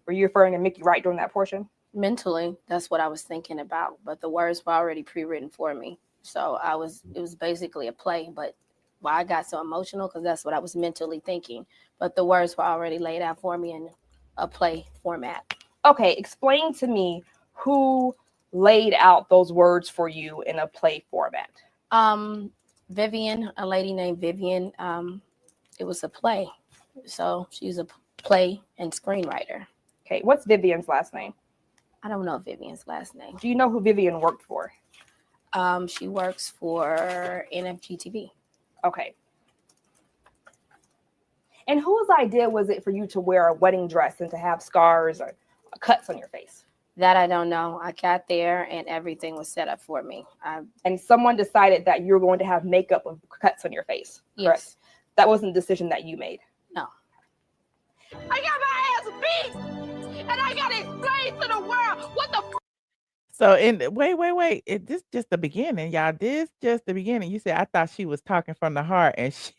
Were you referring to Mickey Wright during that portion? Mentally, that's what I was thinking about, but the words were already pre-written for me. So it was basically a play, but why I got so emotional, because that's what I was mentally thinking. But the words were already laid out for me in a play format. Okay, explain to me who laid out those words for you in a play format. Vivian, a lady named Vivian. It was a play. So she's a play and screenwriter. Okay, what's Vivian's last name? I don't know Vivian's last name. Do you know who Vivian worked for? She works for NFG TV. Okay. And whose idea was it for you to wear a wedding dress and to have scars or cuts on your face? That I don't know. I got there and everything was set up for me. And someone decided that you were going to have makeup of cuts on your face. Yes. Correct? That wasn't a decision that you made. No. I got my ass beat, and I gotta explain to the world what the So wait. This just the beginning, y'all. This just the beginning. You said I thought she was talking from the heart, and she.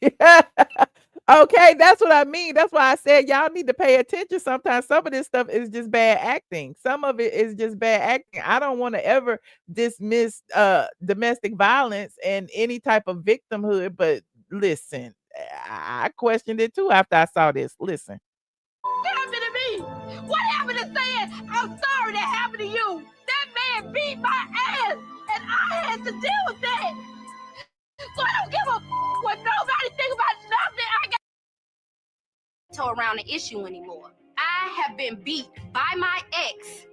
Okay, that's what I mean. That's why I said y'all need to pay attention. Sometimes some of this stuff is just bad acting. Some of it is just bad acting. I don't want to ever dismiss domestic violence and any type of victimhood, but listen, I questioned it too after I saw this. Listen. What happened to me? What happened to saying I'm sorry that happened to you? That man beat my ass, and I had to deal with that. So I don't give a what nobody think about nothing. I got Around the issue anymore. I have been beat by my ex.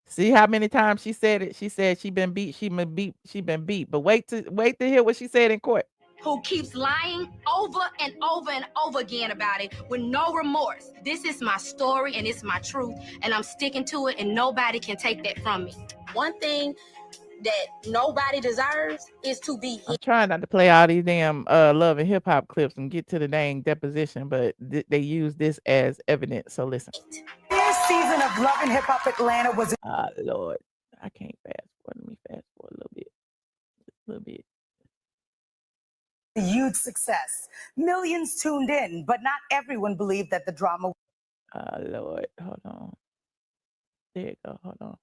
See how many times she said it? She said she been beat, she been beat. But wait to hear what she said in court. Who keeps lying over and over and over again about it with no remorse. This is my story and it's my truth, and I'm sticking to it, and nobody can take that from me. One thing that nobody deserves is to be I'm trying not to play all these damn love and hip hop clips and get to the dang deposition, but they use this as evidence. So listen. This season of Love and Hip Hop Atlanta was Lord, I can't fast forward. Let me fast forward a little bit. a huge success. Millions tuned in, but not everyone believed that the drama. Lord, hold on. There you go. Hold on.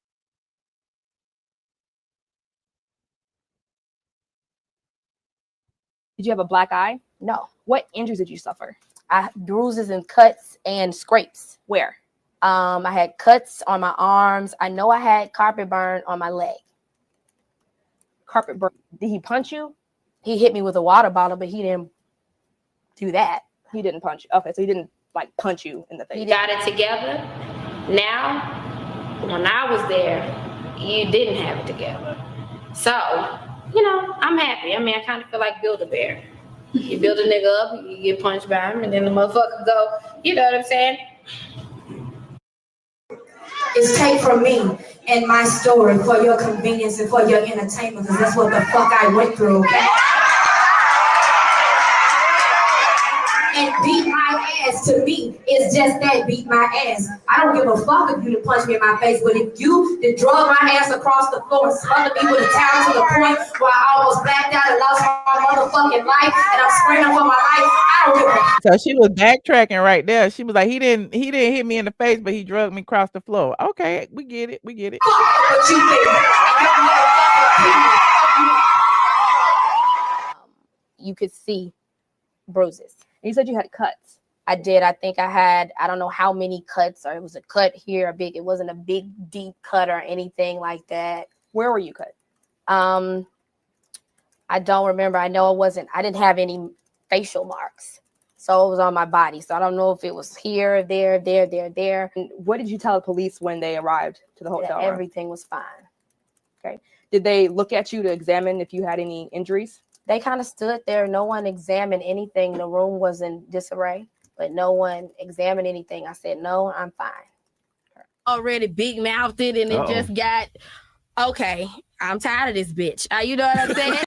Did you have a black eye? No. What injuries did you suffer? I bruises and cuts and scrapes. Where? I had cuts on my arms. I know I had carpet burn on my leg. Carpet burn. Did he punch you? He hit me with a water bottle, but he didn't do that. He didn't punch you. Okay, so he didn't like punch you in the face. You got it together. Now, when I was there, you didn't have it together. So, you know, I'm happy. I mean, I kind of feel like Build-A-Bear. You build a nigga up, you get punched by him, and then the motherfucker go, you know what I'm saying? is take from me and my story for your convenience and for your entertainment, because that's what the fuck I went through, okay? And beat my ass to me is just that, beat my ass. I don't give a fuck if you done punch me in my face, but if you done drug my ass across the floor and smothered me with a towel to the point where I almost blacked out and lost my motherfucking life and I'm screaming for my life, I don't give a fuck. So she was backtracking right there. She was like, he didn't hit me in the face, but he drugged me across the floor. Okay, we get it. We get it. What you think? You could see bruises. And you said you had cuts. I did. I think I had, I don't know how many cuts, or it was a cut here, a big, it wasn't a big, deep cut or anything like that. Where were you cut? I don't remember. I know I didn't have any facial marks. So it was on my body. So I don't know if it was here, there. And what did you tell the police when they arrived to the hotel room? Everything was fine. Okay. Did they look at you to examine if you had any injuries? They kind of stood there. No one examined anything. The room was in disarray, but no one examined anything. I said, no, I'm fine. Already big mouthed and it just got, okay, I'm tired of this bitch. You know what I'm saying?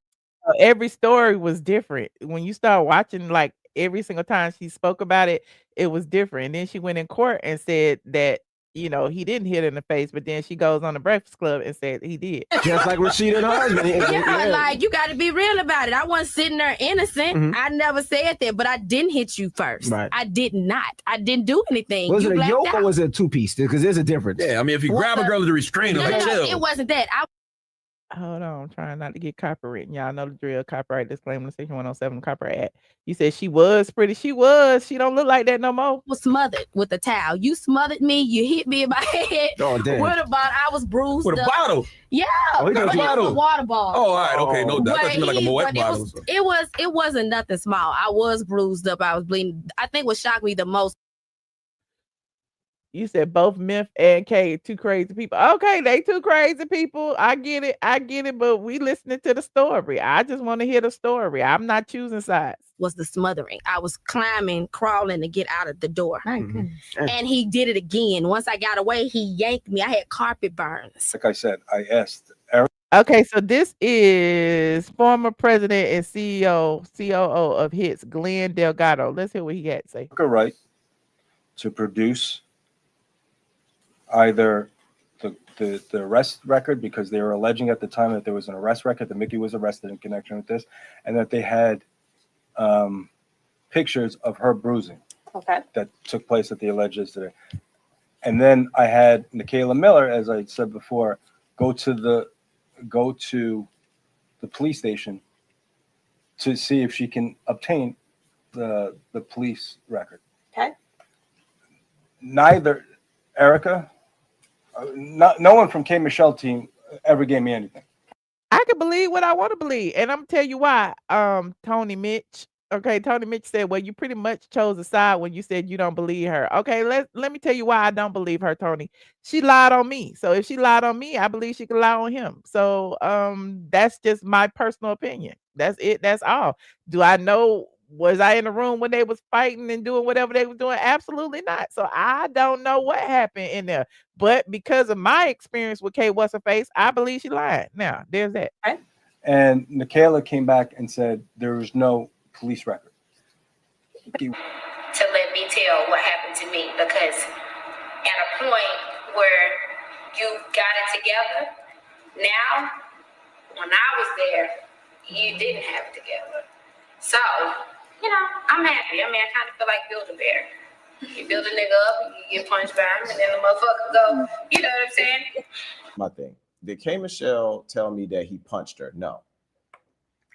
Every story was different. When you start watching, like every single time she spoke about it, it was different. And then she went in court and said that, you know, he didn't hit her in the face, but then she goes on the Breakfast Club and said he did. Just like RaSheeda and her husband. Yeah, like you got to be real about it. I wasn't sitting there innocent. I never said that, but I didn't hit you first. Right. I did not. I didn't do anything. Was you it a blacked yoke out. or was it a two-piece? Because there's a difference. Yeah, I mean, if you grab a girl at the restrainer, No, like chill. it wasn't that. Hold on, I'm trying not to get copyright. Y'all know the drill. Copyright disclaimer, section 107 Copyright Act. You said she was pretty. She was. She don't look like that no more. Was smothered with a towel. You smothered me. You hit me in my head. Oh, damn. What about I was bruised With a up. bottle. Yeah. Oh, he got a It was bottle. a water bottle. Oh, all right, okay, no doubt. I thought you meant like a Moet bottle. It wasn't nothing small. I was bruised up. I was bleeding. I think what shocked me the most. You said both Memph and K, two crazy people. Okay, they two crazy people. I get it, but we listening to the story. I just want to hear the story. I'm not choosing sides. Was the smothering. I was climbing, crawling to get out of the door. Mm-hmm. And he did it again. Once I got away, he yanked me. I had carpet burns. Like I said, I asked Eric. Okay, so this is former president and COO of Hits, Glenn Delgado. Let's hear what he had to say. Right to produce either the arrest record, because they were alleging at the time that there was an arrest record, that Mickey was arrested in connection with this, and that they had pictures of her bruising that took place at the alleged incident. And then I had Nikayla Miller, as I said before, go to the police station to see if she can obtain the police record. Okay. Neither Erica, no one from K Michelle team ever gave me anything. I can believe what I want to believe, and I'm gonna tell you why. Tony Mitch. Okay, Tony Mitch said, well, you pretty much chose a side when you said you don't believe her. Okay, let me tell you why I don't believe her, Tony. She lied on me. So if she lied on me, I believe she can lie on him. So that's just my personal opinion. That's it. That's all. Do I know? Was I in the room when they was fighting and doing whatever they were doing? Absolutely not. So I don't know what happened in there. But because of my experience with Kay Whasserface, I believe she lied. Now, there's that. Okay. And Nikayla came back and said there was no police record. To let me tell what happened to me, because at a point where you got it together, now, when I was there, you didn't have it together. So, you know, I'm happy. I mean, I kind of feel like Build-A-Bear. You build a nigga up, you get punched by him, and then the motherfucker go, you know what I'm saying? My thing. Did K Michelle tell me that he punched her? No.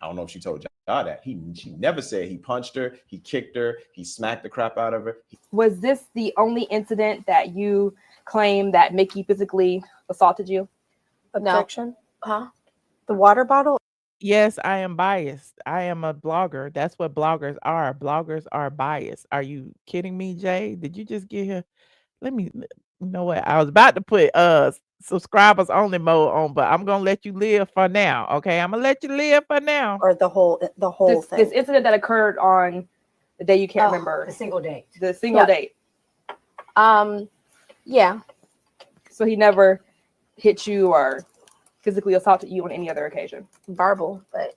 I don't know if she told y'all that. She never said he punched her, he kicked her, he smacked the crap out of her. Was this the only incident that you claim that Mickey physically assaulted you? Objection? Huh? The water bottle? Yes, I am biased. I am a blogger. That's what bloggers are. Bloggers are biased. Are you kidding me, Jay? Did you just get here? You know what? I was about to put subscribers only mode on, but I'm gonna let you live for now. Okay, I'm gonna let you live for now. Or the whole thing. This incident that occurred on the day you can't remember. The single date. The single date. Yeah. So he never hit you or physically assaulted you on any other occasion? Verbal, but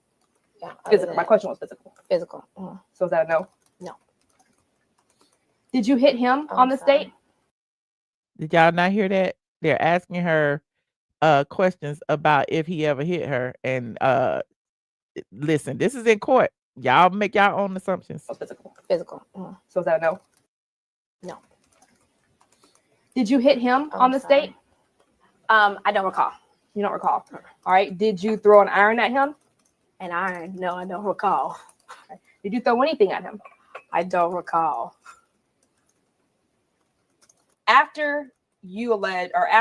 yeah. Physical. My question was physical. Physical. Mm-hmm. So is that a no? No. Did you hit him on this date? Did y'all not hear that? They're asking her questions about if he ever hit her. And listen, this is in court. Y'all make y'all own assumptions. Oh, physical. Physical. Mm-hmm. So is that a no? No. Did you hit him on this date? I don't recall. You don't recall. All right. Did you throw an iron at him? An iron? No, I don't recall. Okay. Did you throw anything at him? I don't recall. After you allege that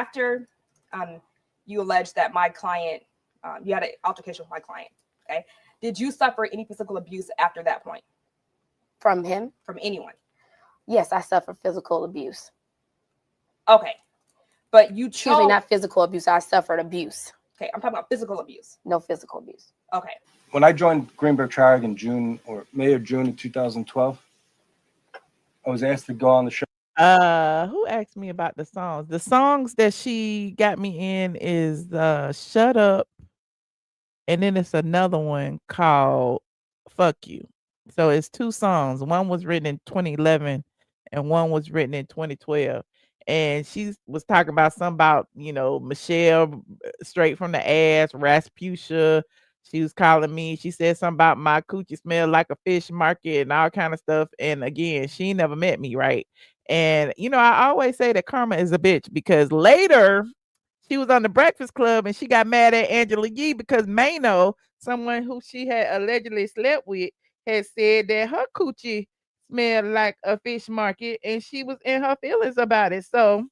my client, you had an altercation with my client. Okay. Did you suffer any physical abuse after that point? From him? From anyone? Yes, I suffered physical abuse. Okay. But you chose... Excuse me, not physical abuse. I suffered abuse. Okay, I'm talking about physical abuse. No physical abuse. Okay. When I joined Greenberg Trag in May or June of 2012, I was asked to go on the show. Who asked me about the songs? The songs that she got me in is Shut Up, and then it's another one called Fuck You. So it's 2 songs. One was written in 2011 and one was written in 2012. And she was talking about something about, Michelle straight from the ass, Rasputia. She was calling me. She said something about my coochie smell like a fish market and all kind of stuff. And again, she never met me, right? And, I always say that karma is a bitch because later she was on the Breakfast Club and she got mad at Angela Yee because Mano, someone who she had allegedly slept with, had said that her coochie smelled like a fish market and she was in her feelings about it. So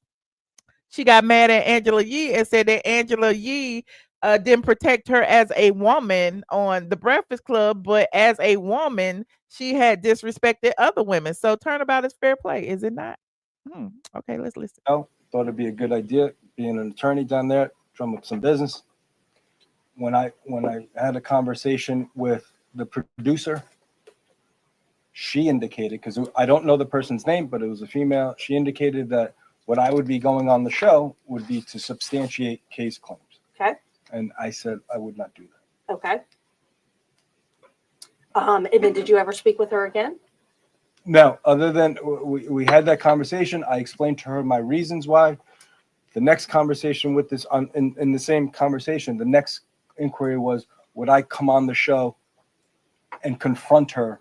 she got mad at Angela Yee and said that Angela Yee didn't protect her as a woman on the Breakfast Club, but as a woman, she had disrespected other women. So turnabout is fair play, is it not? Okay, let's listen. Thought it'd be a good idea being an attorney down there, drum up some business. When I had a conversation with the producer, she indicated, because I don't know the person's name, but it was a female. She indicated that what I would be going on the show would be to substantiate case claims. Okay. And I said I would not do that. Okay. And then did you ever speak with her again? No, other than we had that conversation. I explained to her my reasons why. The next conversation with this, in the same conversation, the next inquiry was, would I come on the show and confront her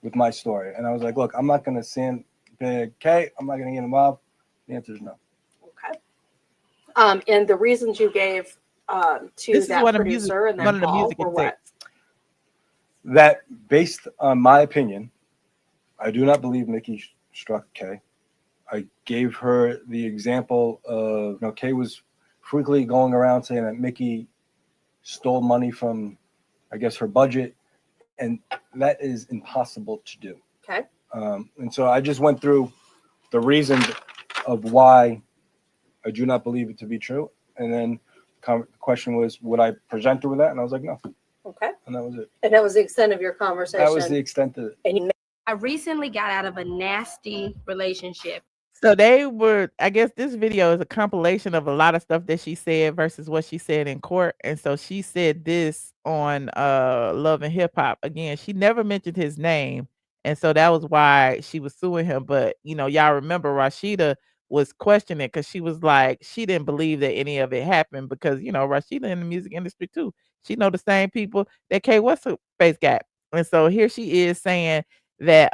with my story? And I was like, look, I'm not going to sandbag Kay. I'm not going to get involved. The answer is no. Okay. And the reasons you gave to that producer and then Paul were what? That based on my opinion, I do not believe Mickey struck Kay. I gave her the example of, Kay was frequently going around saying that Mickey stole money from, I guess, her budget, and that is impossible to do. Okay. And so I just went through the reasons of why I do not believe it to be true. And then the question was, would I present her with that? And I was like, no. Okay. And that was it. And that was the extent of your conversation. That was the extent of it. And I recently got out of a nasty relationship. So they were, I guess this video is a compilation of a lot of stuff that she said versus what she said in court. And so she said this on Love and Hip Hop. Again, she never mentioned his name. And so that was why she was suing him. But, y'all remember RaSheeda was questioning because she was like, she didn't believe that any of it happened because, RaSheeda in the music industry too. She know the same people that K Whasserface got. And so here she is saying that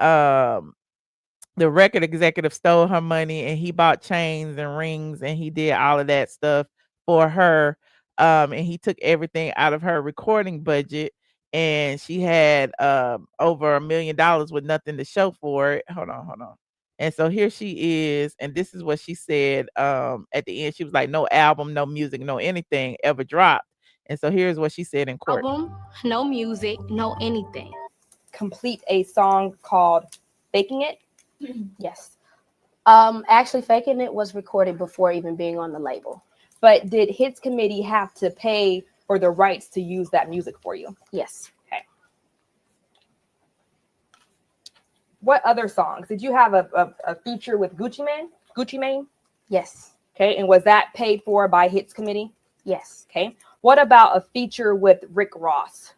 the record executive stole her money and he bought chains and rings and he did all of that stuff for her. And he took everything out of her recording budget and she had over $1 million with nothing to show for it. Hold on. And so here she is, and this is what she said at the end. She was like, no album, no music, no anything ever dropped. And so here's what she said in court. Album, no music, no anything. Complete a song called Faking It? Yes. Actually, Faking It was recorded before even being on the label. But did Hits Committee have to pay for the rights to use that music for you? Yes. Okay. What other songs? Did you have a feature with Gucci Mane? Yes. Okay, and was that paid for by Hits Committee? Yes. Okay. What about a feature with Rick Ross?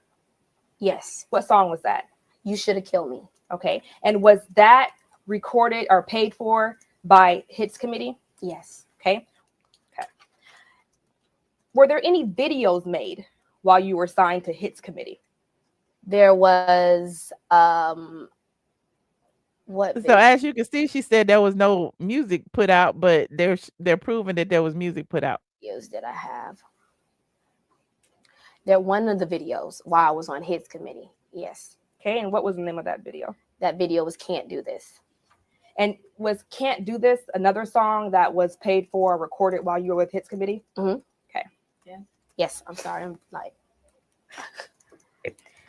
Yes. What song was that? You Should Have Killed Me. Okay. And was that recorded or paid for by Hits Committee? Yes. Okay. Okay. Were there any videos made while you were signed to Hits Committee? There was what? So as you can see, she said there was no music put out, but they're proving that there was music put out. Videos did I have? There one of the videos while I was on Hits Committee. Yes. Okay. And what was the name of that video? That video was Can't Do This. And was Can't Do This another song that was paid for or recorded while you were with Hits Committee? Mm-hmm. Okay. Yeah. Yes. I'm sorry. I'm like.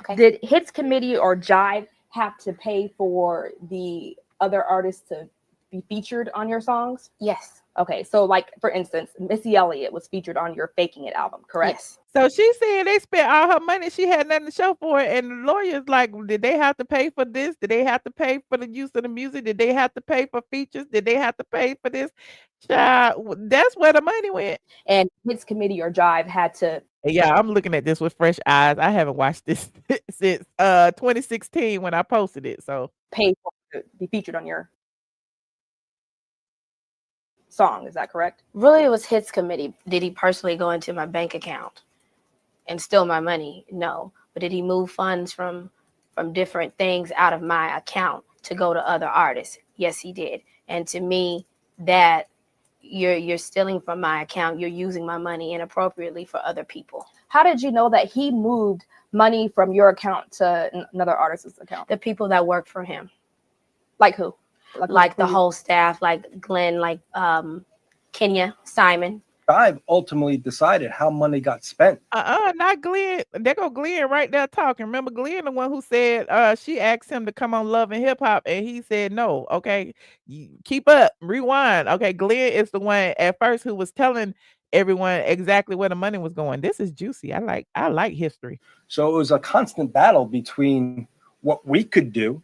Okay. Did Hits Committee or Jive have to pay for the other artists to be featured on your songs? Yes. Okay. So, like, for instance, Missy Elliott was featured on your Faking It album, correct? Yes. So she's saying they spent all her money. She had nothing to show for it. And the lawyer's like, did they have to pay for this? Did they have to pay for the use of the music? Did they have to pay for features? Did they have to pay for this? Child, that's where the money went. And Hits Committee or Jive had to. Yeah, I'm looking at this with fresh eyes. I haven't watched this since 2016 when I posted it. So pay for to be featured on your song. Is that correct? Really, it was Hits Committee. Did he personally go into my bank account and steal my money? No. But did he move funds from different things out of my account to go to other artists? Yes, he did. And to me, that you're stealing from my account. You're using my money inappropriately for other people. How did you know that he moved money from your account to another artist's account? The people that worked for him. Like who? Like the whole staff, like Glenn, like Kenya, Simon. Jive ultimately decided how money got spent. Not Glenn. There go Glenn right there talking. Remember Glenn, the one who said she asked him to come on Love and Hip Hop, and he said no. Okay, keep up, rewind. Okay, Glenn is the one at first who was telling everyone exactly where the money was going. This is juicy. I like history. So it was a constant battle between what we could do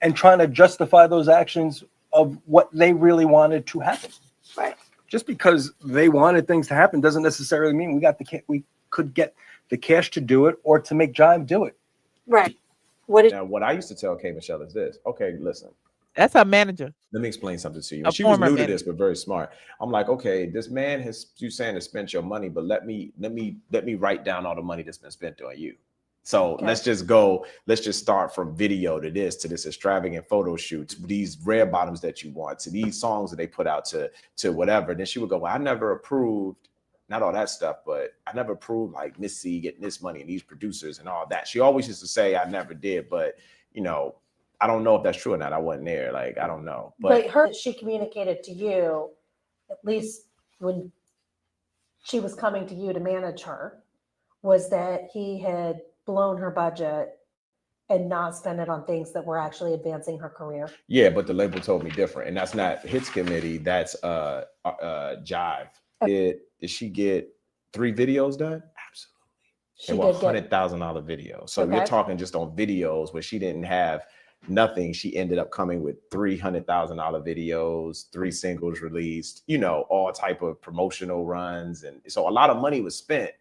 and trying to justify those actions of what they really wanted to happen. Right. Just because they wanted things to happen doesn't necessarily mean we could get the cash to do it or to make Jive do it. Right. Now, what I used to tell K. Michelle is this. Okay, listen. That's her manager. Let me explain something to you. And she was new to this, but very smart. I'm like, okay, this man you saying to spend your money, but let me write down all the money that's been spent on you. So let's just start from video to this extravagant photo shoots, these red bottoms that you want, to these songs that they put out to whatever. And then she would go, well, I never approved, not all that stuff, but I never approved like Miss C getting this money and these producers and all that. She always used to say I never did, but you know, I don't know if that's true or not. I wasn't there. Like, I don't know. But she communicated to you, at least when she was coming to you to manage her, was that he had blown her budget and not spend it on things that were actually advancing her career. Yeah, but the label told me different. And that's not Hits Committee. That's Jive. Did she get 3 videos done? Absolutely. They were $100,000 videos. So you're talking just on videos where she didn't have nothing. She ended up coming with $300,000 videos, 3 singles released, you know, all type of promotional runs. And so a lot of money was spent.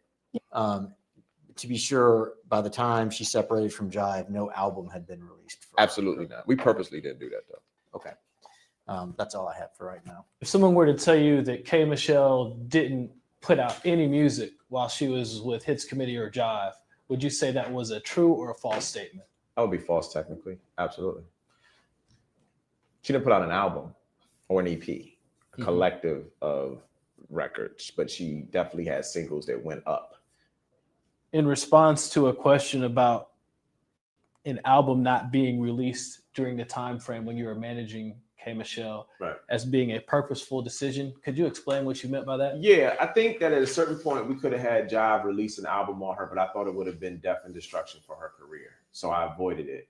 To be sure, by the time she separated from Jive, no album had been released. Absolutely not. We purposely didn't do that, though. Okay. That's all I have for right now. If someone were to tell you that K. Michelle didn't put out any music while she was with Hits Committee or Jive, would you say that was a true or a false statement? That would be false, technically. Absolutely. She didn't put out an album or an EP, a collective of records, but she definitely had singles that went up. In response to a question about an album not being released during the time frame when you were managing K. Michelle as being a purposeful decision, could you explain what you meant by that? Yeah, I think that at a certain point we could have had Jive release an album on her, but I thought it would have been death and destruction for her career. So I avoided it.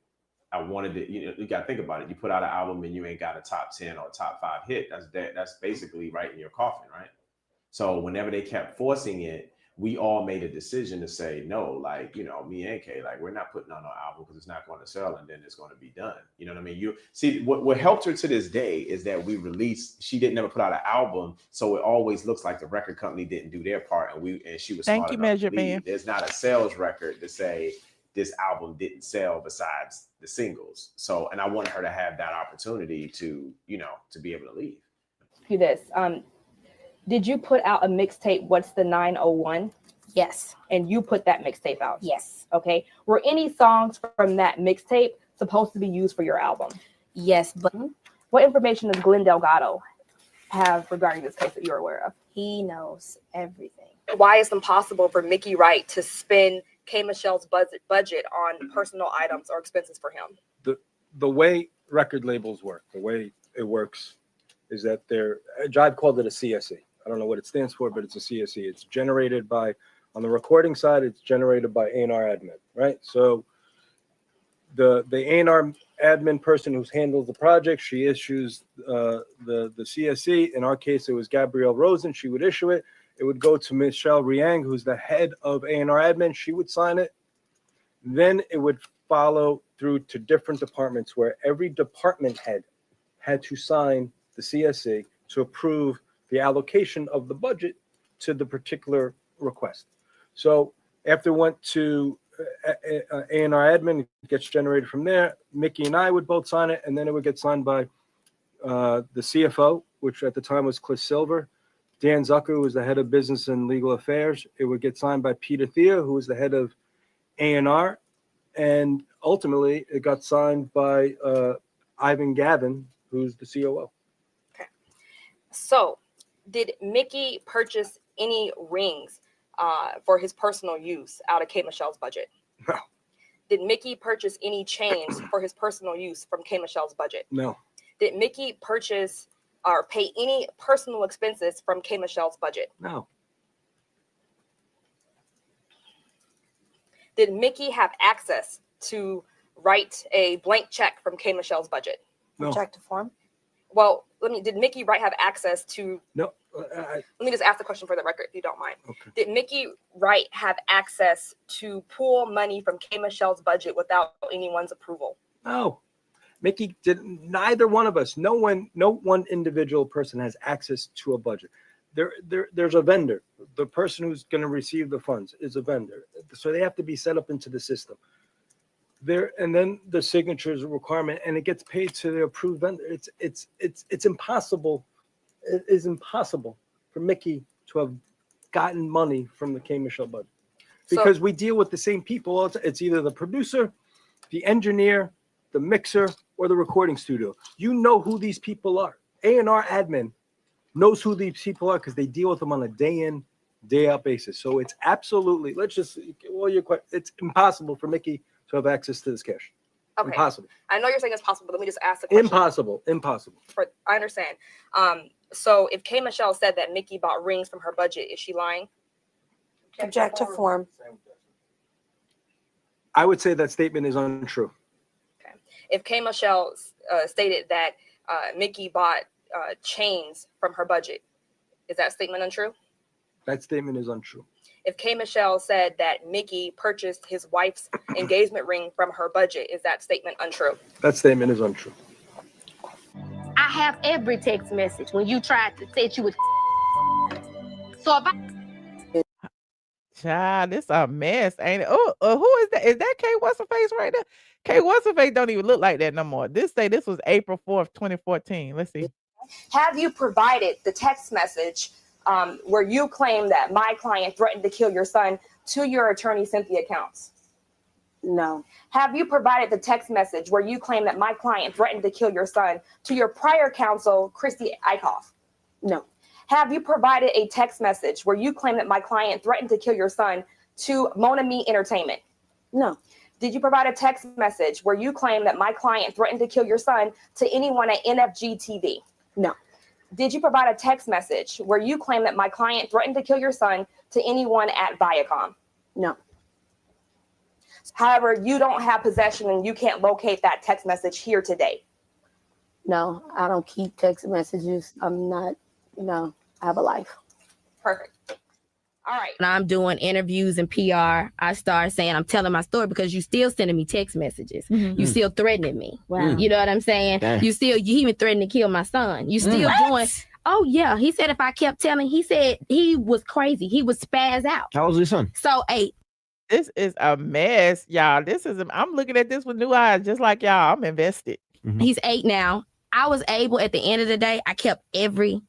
I wanted it, you know, you got to think about it. You put out an album and you ain't got a top 10 or top 5 hit. That's basically right in your coffin, right? So whenever they kept forcing it, we all made a decision to say no, like, you know, me and Kay, like, we're not putting on our album because it's not going to sell and then it's going to be done. You know what I mean? You see, what helped her to this day is that she didn't never put out an album, so it always looks like the record company didn't do their part, and she was smart enough to leave. There's not a sales record to say this album didn't sell besides the singles. So, and I wanted her to have that opportunity to, you know, to be able to leave. Do this. Did you put out a mixtape, What's the 901? Yes. And you put that mixtape out? Yes. Okay. Were any songs from that mixtape supposed to be used for your album? Yes, but what information does Glenn Delgado have regarding this case that you're aware of? He knows everything. Why is it impossible for Mickey Wright to spend K. Michelle's budget on personal items or expenses for him? The way record labels work, the way it works is that Jive called it a CSE. I don't know what it stands for, but it's a CSE. It's generated by, on the recording side, it's generated by A&R admin, right? So the A&R admin person who handles the project, she issues the CSE. In our case, it was Gabrielle Rosen. She would issue it. It would go to Michelle Riang, who's the head of A&R admin. She would sign it. Then it would follow through to different departments where every department head had to sign the CSE to approve the allocation of the budget to the particular request. So after it went to A&R admin, it gets generated from there. Mickey and I would both sign it, and then it would get signed by the CFO, which at the time was Cliff Silver. Dan Zucker, who was the head of business and legal affairs. It would get signed by Peter Thea, who was the head of A&R. And ultimately, it got signed by Ivan Gavin, who's the COO. So, did Mickey purchase any rings for his personal use out of K. Michelle's budget? No. Did Mickey purchase any chains for his personal use from K. Michelle's budget? No. Did Mickey purchase or pay any personal expenses from K. Michelle's budget? No. Did Mickey have access to write a blank check from K. Michelle's budget? No. Check to form? Well, did Mickey Wright have access to? No. Let me just ask the question for the record, if you don't mind. Okay. Did Mickey Wright have access to pull money from K. Michelle's budget without anyone's approval? No. Mickey didn't. Neither one of us. No one individual person has access to a budget. There's a vendor. The person who's going to receive the funds is a vendor. So they have to be set up into the system. And then the signature is a requirement, and it gets paid to the approved vendor. It's impossible. It is impossible for Mickey to have gotten money from the K. Michelle budget because we deal with the same people. It's either the producer, the engineer, the mixer, or the recording studio. You know who these people are. A&R admin knows who these people are because they deal with them on a day in, day out basis. So it's absolutely, it's impossible for Mickey to have access to this cash. Okay. Impossible. I know you're saying it's possible, but let me just ask the question. Impossible. I understand. So if K. Michelle said that Mickey bought rings from her budget, is she lying? Object to form. I would say that statement is untrue. Okay. If K. Michelle stated that Mickey bought chains from her budget, is that statement untrue? That statement is untrue. If K. Michelle said that Mickey purchased his wife's engagement ring from her budget, is that statement untrue? That statement is untrue. I have every text message when you tried to say you was. So if Child, this a mess, ain't it? Oh, who is that? Is that Kay Whasserface right there? Kay Whasserface don't even look like that no more. This was April 4th, 2014. Let's see. Have you provided the text message where you claim that my client threatened to kill your son to your attorney, Cynthia Counts? No. Have you provided the text message where you claim that my client threatened to kill your son to your prior counsel, Christy Eichhoff? No. Have you provided a text message where you claim that my client threatened to kill your son to Mona Me Entertainment? No. Did you provide a text message where you claim that my client threatened to kill your son to anyone at NFG TV? No. Did you provide a text message where you claim that my client threatened to kill your son to anyone at Viacom? No. However, you don't have possession and you can't locate that text message here today. No, I don't keep text messages. I have a life. Perfect. All right. When I'm doing interviews and PR, I start saying, I'm telling my story because you still sending me text messages. You still threatening me. Wow. You know what I'm saying? You even threatened to kill my son. You still doing. Oh, yeah. He said if I kept telling, he said he was crazy. He would spaz out. How old is your son? So 8. This is a mess, y'all. I'm looking at this with new eyes, just like y'all. I'm invested. He's 8 now. I was able, at the end of the day, I kept every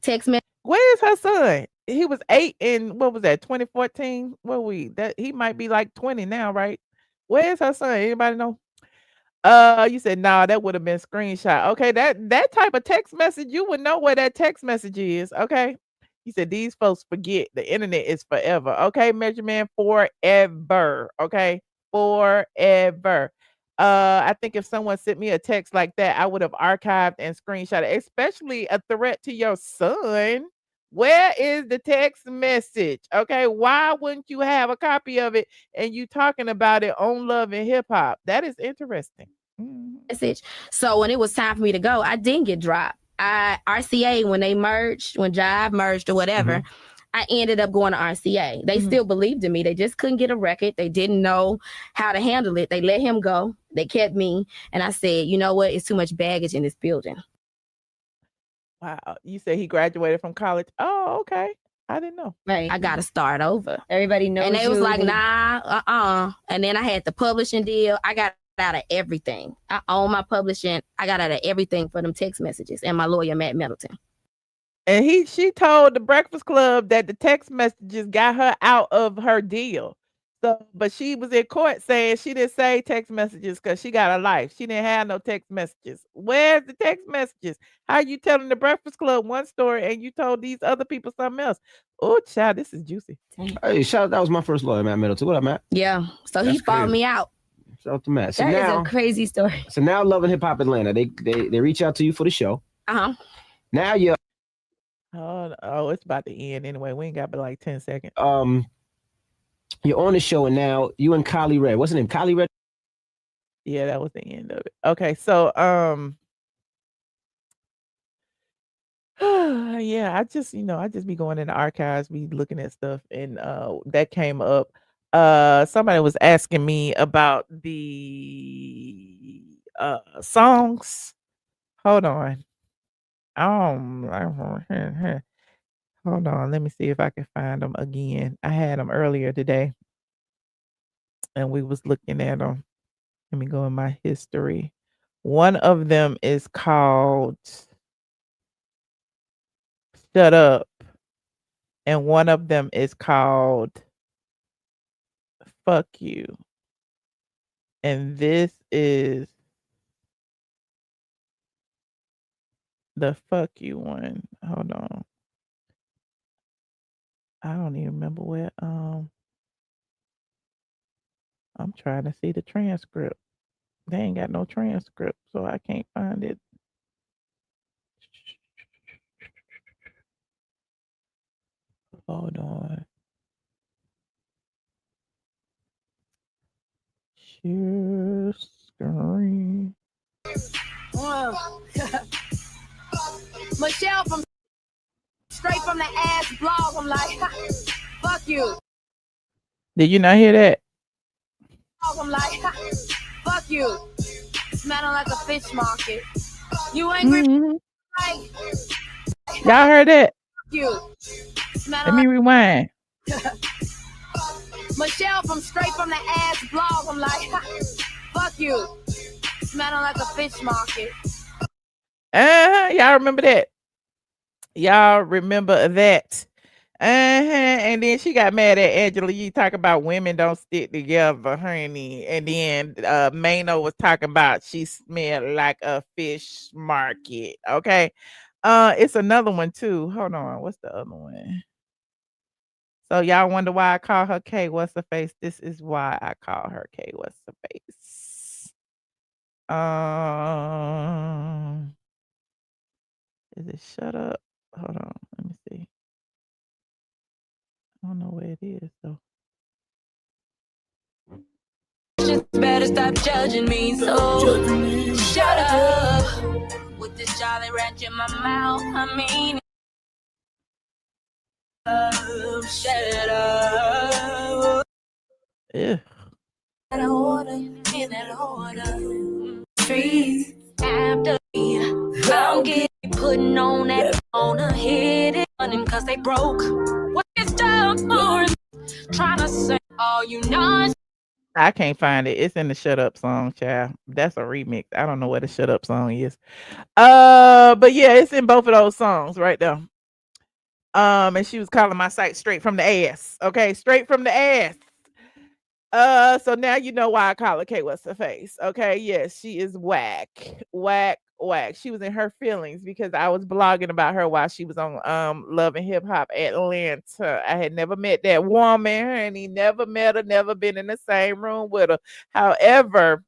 text message. Where's her son? He was 8 in, what was that, 2014? He might be like 20 now, right? Where's her son? Anybody know? You said, nah, that would have been screenshot. Okay, that type of text message, you would know where that text message is, okay? You said, these folks forget the internet is forever. Okay, measurement forever. Okay, forever. I think if someone sent me a text like that, I would have archived and screenshot it, especially a threat to your son. Where is the text message? Okay, why wouldn't you have a copy of it and you talking about it on Love and Hip Hop? That is interesting. Message. So when it was time for me to go, I didn't get dropped. RCA, when they merged, when Jive merged or whatever, I ended up going to RCA. They still believed in me. They just couldn't get a record. They didn't know how to handle it. They let him go. They kept me. And I said, you know what? It's too much baggage in this building. Wow. You said he graduated from college. Oh, okay. I didn't know. Right. I got to start over. Everybody knows. And they was like, nah, And then I had the publishing deal. I got out of everything. I own my publishing. I got out of everything for them text messages and my lawyer, Matt Middleton. And she told the Breakfast Club that the text messages got her out of her deal. So, but she was in court saying she didn't say text messages because she got a life. She didn't have no text messages. Where's the text messages? How you telling the Breakfast Club one story and you told these other people something else? Oh, child, this is juicy. Hey, shout out, that was my first lawyer, Matt Middleton. What up, Matt? Yeah. So he followed me out. Shout out to Matt. So That now, is a crazy story. So now Love and Hip Hop Atlanta, they reach out to you for the show. Now you're Oh, it's about to end anyway. We ain't got but like 10 seconds. You're on the show and now you and Kylie Red. What's her name? Kylie Red? Yeah, that was the end of it. Okay, so yeah, I just be going in the archives, be looking at stuff, and that came up. Somebody was asking me about the songs. Hold on. Hold on, let me see if I can find them again. I had them earlier today, and we was looking at them. Let me go in my history. One of them is called Shut Up, and one of them is called Fuck You. And this is the Fuck You one. Hold on. I don't even remember where I'm trying to see the transcript. They ain't got no transcript, so I can't find it. Hold on. Share screen. Michelle from straight from the ass blog. I'm like, fuck you. Did you not hear that? I'm like, fuck you. Smelling like a fish market. You angry? Like, Y'all heard that? fuck you. Let me rewind. Michelle from straight from the ass blog. I'm like, fuck you. Smelling like a fish market. Y'all remember that? Y'all remember that? And then she got mad at Angela. You talk about women don't stick together, honey. And then Mano was talking about she smelled like a fish market. Okay. It's another one too. Hold on. What's the other one? So y'all wonder why I call her K Whasserface? This is why I call her K Whasserface. Is it Shut Up? Hold on. Let me see. I don't know where it is though. Just better stop judging me. So shut up with this Jolly Ranch in my mouth. I mean, come shatter. Yeah. Streets after me. I'm getting putting on that on a hit it running cause they broke. What is done for? Trying to say all you know. I can't find it. It's in the Shut Up song, child. That's a remix. I don't know what the Shut Up song is. But yeah, it's in both of those songs right there. And she was calling my site straight from the ass. Okay, straight from the ass. So now you know why I call her K. Whasserface. Okay, yes, she is whack. She was in her feelings because I was blogging about her while she was on Love and Hip Hop Atlanta. I had never met that woman, and he never met her, never been in the same room with her. However,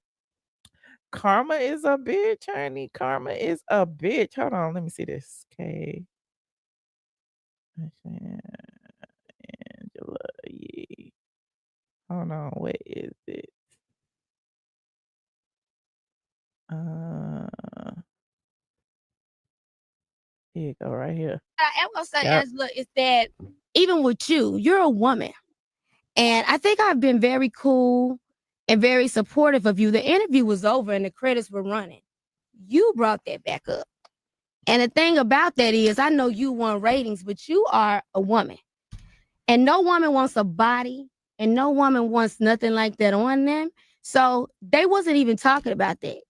karma is a bitch, honey. Karma is a bitch. Hold on, let me see this. Okay. Angela Yee. Hold on, what is it? Here you go, right here. I will say, Angela, is that even with you, you're a woman. And I think I've been very cool and very supportive of you. The interview was over and the credits were running. You brought that back up. And the thing about that is, I know you won ratings, but you are a woman. And no woman wants a body, and no woman wants nothing like that on them. So they wasn't even talking about that.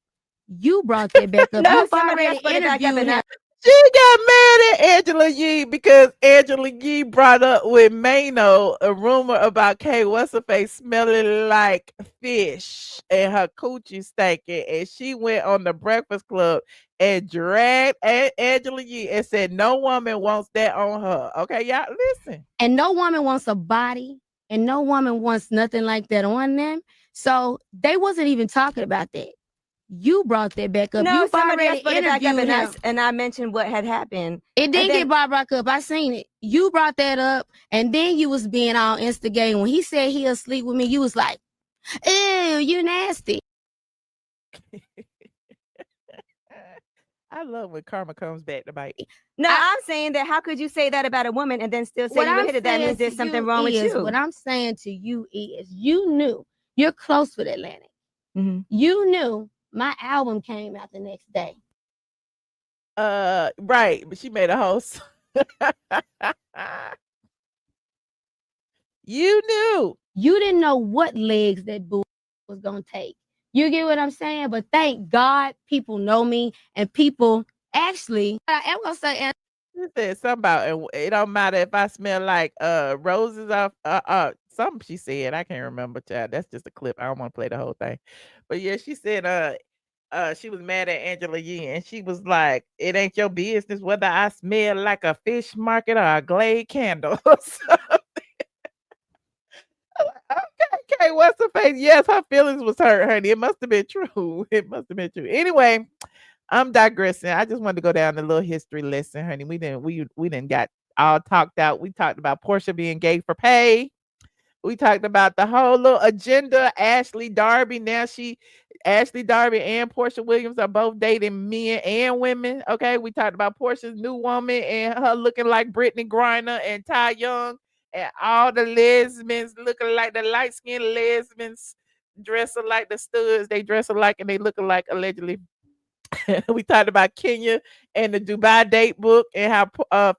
You brought that back up. No, You've already interviewed him. She got mad at Angela Yee because Angela Yee brought up with Mano a rumor about K. Whasserface smelling like fish and her coochie stinking, and she went on the Breakfast Club and dragged Angela Yee and said no woman wants that on her. Okay, y'all listen. And no woman wants a body, and no woman wants nothing like that on them. So they wasn't even talking about that. You brought that back up. No, You've somebody already else brought it back up, interviewed and him. I mentioned what had happened. It didn't get brought back up. I seen it. You brought that up, and then you was being all instigating. When he said he'll sleep with me, you was like, ew, you nasty. I love when karma comes back to bite. No, I'm saying that how could you say that about a woman and then still say you hit it? That means there's something wrong with you. What I'm saying to you is you knew you're close with Atlantic. Mm-hmm. You knew my album came out the next day. Right, but she made a host. You knew. You didn't know what legs that boo was gonna take. You get what I'm saying? But thank God people know me and people actually, I am gonna say, you said something about it don't matter if I smell like roses off something she said. I can't remember, child. That's just a clip. I don't want to play the whole thing. But yeah, she said she was mad at Angela Yee and she was like, it ain't your business whether I smell like a fish market or a Glade candle or something. Okay, Whasserface? Yes, her feelings was hurt, honey. It must have been true. It must have been true. Anyway, I'm digressing. I just wanted to go down a little history lesson, honey. We didn't got all talked out. We talked about Porsha being gay for pay. We talked about the whole little agenda. Ashley Darby and Porsha Williams are both dating men and women. Okay, we talked about Porsha's new woman and her looking like Brittany Griner and Ty Young. And all the lesbians looking like the light-skinned lesbians dress like the studs. They dress alike and they look alike allegedly. We talked about Kenya and the Dubai Datebook and how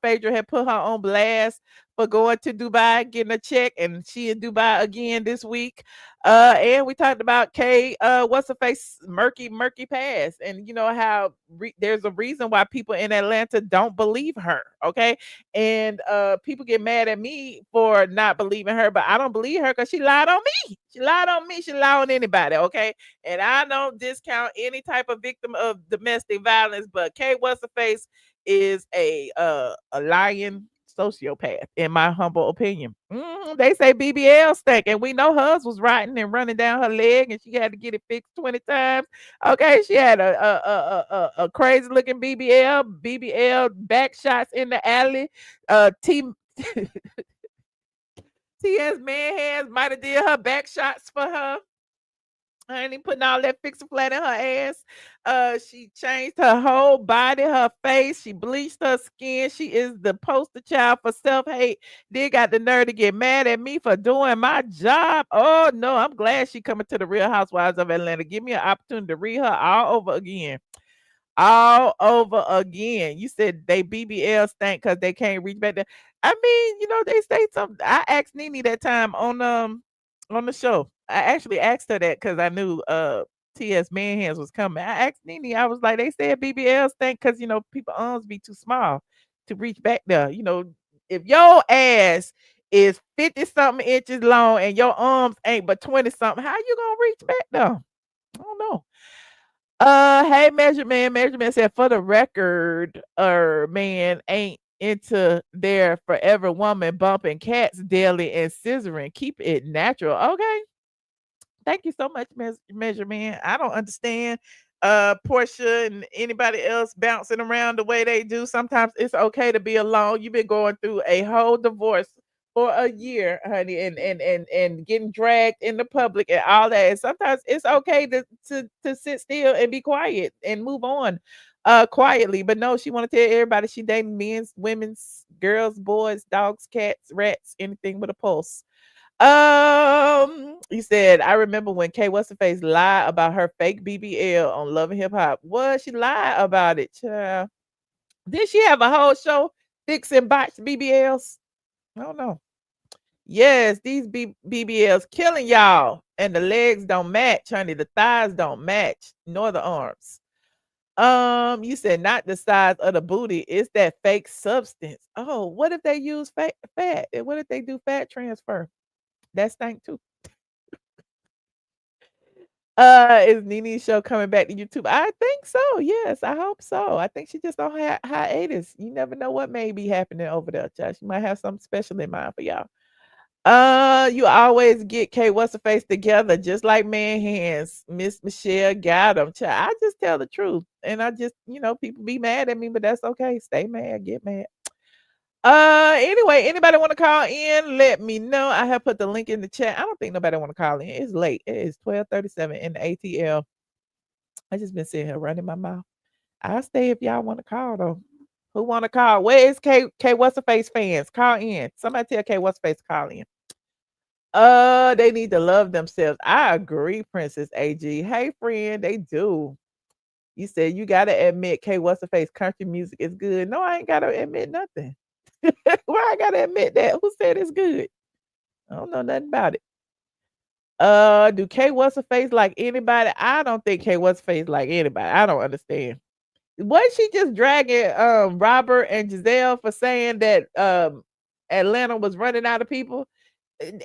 Phaedra had put her on blast for going to Dubai, getting a check, and she in Dubai again this week. And we talked about Whasserface Murky Pass, and you know how there's a reason why people in Atlanta don't believe her. Okay, and people get mad at me for not believing her, but I don't believe her because she lied on me. She lied on me. She lied on anybody. Okay, and I don't discount any type of victim of domestic violence, but K. Whasserface is a lying sociopath, in my humble opinion. They say BBL stank, and we know hers was rotting and running down her leg, and she had to get it fixed 20 times. Okay, she had a crazy looking BBL back shots in the alley. T.S. Man hands might have did her back shots for her. I ain't putting all that fix a flat in her ass. She changed her whole body, her face. She bleached her skin. She is the poster child for self-hate. They got the nerve to get mad at me for doing my job. Oh no, I'm glad she coming to the Real Housewives of Atlanta. Give me an opportunity to read her all over again. All over again. You said they BBL stank because they can't reach back there. I mean, they say something. I asked Nene that time on the show. I actually asked her that because I knew TS Man Hands was coming. I asked Nene, I was like, they said BBL stank because people arms be too small to reach back there. If your ass is 50 something inches long and your arms ain't but 20 something, how you gonna reach back there? I don't know. Hey, Measurement said, for the record, man ain't into their forever woman bumping cats daily and scissoring. Keep it natural. Okay. Thank you so much, Measurement. I don't understand Porsha and anybody else bouncing around the way they do. Sometimes it's okay to be alone. You've been going through a whole divorce for a year, honey, and getting dragged in the public and all that. And sometimes it's okay to sit still and be quiet and move on quietly. But no, she want to tell everybody she dating men's, women's, girls, boys, dogs, cats, rats, anything with a pulse. You said, I remember when Whasserface lied about her fake BBL on Love and Hip Hop. Was she lied about it, child? Did she have a whole show fixing botched BBLs? I don't know. Yes, these BBLs killing y'all, and the legs don't match, honey. The thighs don't match, nor the arms. You said not the size of the booty, it's that fake substance. Oh, what if they use fat? And what if they do fat transfer? That stank too. Is Nene's show coming back to YouTube? I think so. Yes, I hope so. I think she just on hiatus. You never know what may be happening over there, child. She might have something special in mind for y'all. You always get What's-Her-Face together, just like Man Hands. Miss Michelle got them. Child, I just tell the truth. And I just, people be mad at me, but that's okay. Stay mad, get mad. Anyway, anybody want to call in? Let me know. I have put the link in the chat. I don't think nobody want to call in. It's late. It is 12:37 in the ATL. I just been sitting here running my mouth. I'll stay if y'all want to call though. Who want to call? Where is What's-Her-Face fans? Call in. Somebody tell What's-Her-Face call in. They need to love themselves. I agree, Princess AG. Hey, friend, they do. You said you gotta admit What's-Her-Face country music is good. No, I ain't gotta admit nothing. Why I gotta admit that? Who said it's good? I don't know nothing about it. Do What's-Her-Face like anybody? I don't think What's-Her-Face like anybody. I don't understand. Was she just dragging Robert and Giselle for saying that Atlanta was running out of people?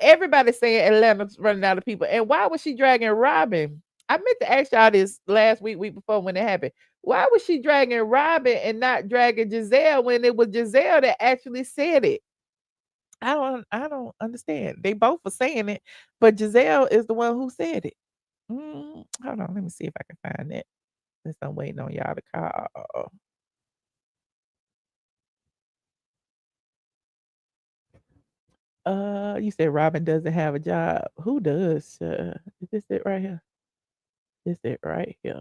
Everybody's saying Atlanta's running out of people. And why was she dragging Robin? I meant to ask y'all this last week before when it happened. Why was she dragging Robin and not dragging Giselle when it was Giselle that actually said it? I don't understand. They both were saying it, but Giselle is the one who said it. Hold on, let me see if I can find that. Since I'm waiting on y'all to call. You said Robin doesn't have a job. Who does? Is this it right here? This it right here.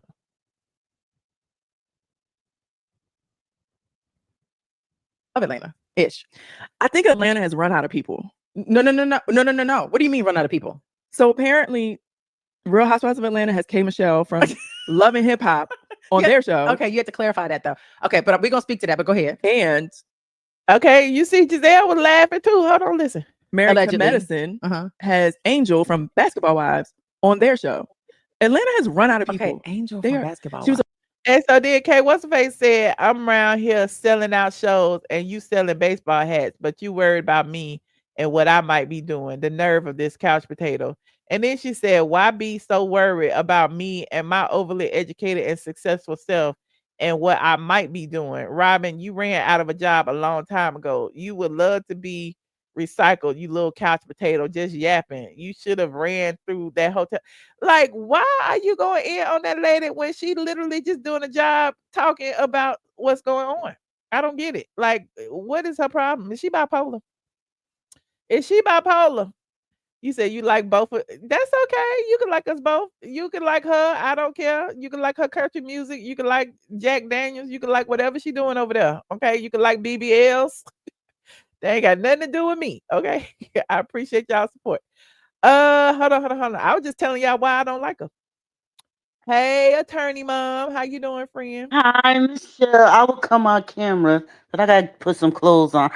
Of Atlanta-ish. I think Atlanta has run out of people. No. What do you mean run out of people? So apparently, Real Housewives of Atlanta has K. Michelle from Love and Hip Hop on their show. Okay, you have to clarify that though. Okay, but we're gonna speak to that. But go ahead. And okay, you see Giselle was laughing too. Hold on, listen. Married to Medicine has Angel from Basketball Wives on their show. Atlanta has run out of people. Okay, Angel from Basketball Wives. And so then What's-Her-Face said, I'm around here selling out shows and you selling baseball hats, but you worried about me and what I might be doing. The nerve of this couch potato. And then she said, why be so worried about me and my overly educated and successful self and what I might be doing? Robin, you ran out of a job a long time ago. You would love to be recycled, you little couch potato, just yapping. You should have ran through that hotel. Like, why are you going in on that lady when she literally just doing a job talking about what's going on? I don't get it. Like, what is her problem? Is she bipolar? Is she bipolar? You said you like both. That's okay. You can like us both. You can like her. I don't care. You can like her country music. You can like Jack Daniels. You can like whatever she doing over there. Okay. You can like BBLs. They ain't got nothing to do with me. Okay. I appreciate y'all support. Hold on. I was just telling y'all why I don't like her. Hey, attorney mom, how you doing, friend? Hi, Michelle. I will come on camera, but I gotta put some clothes on.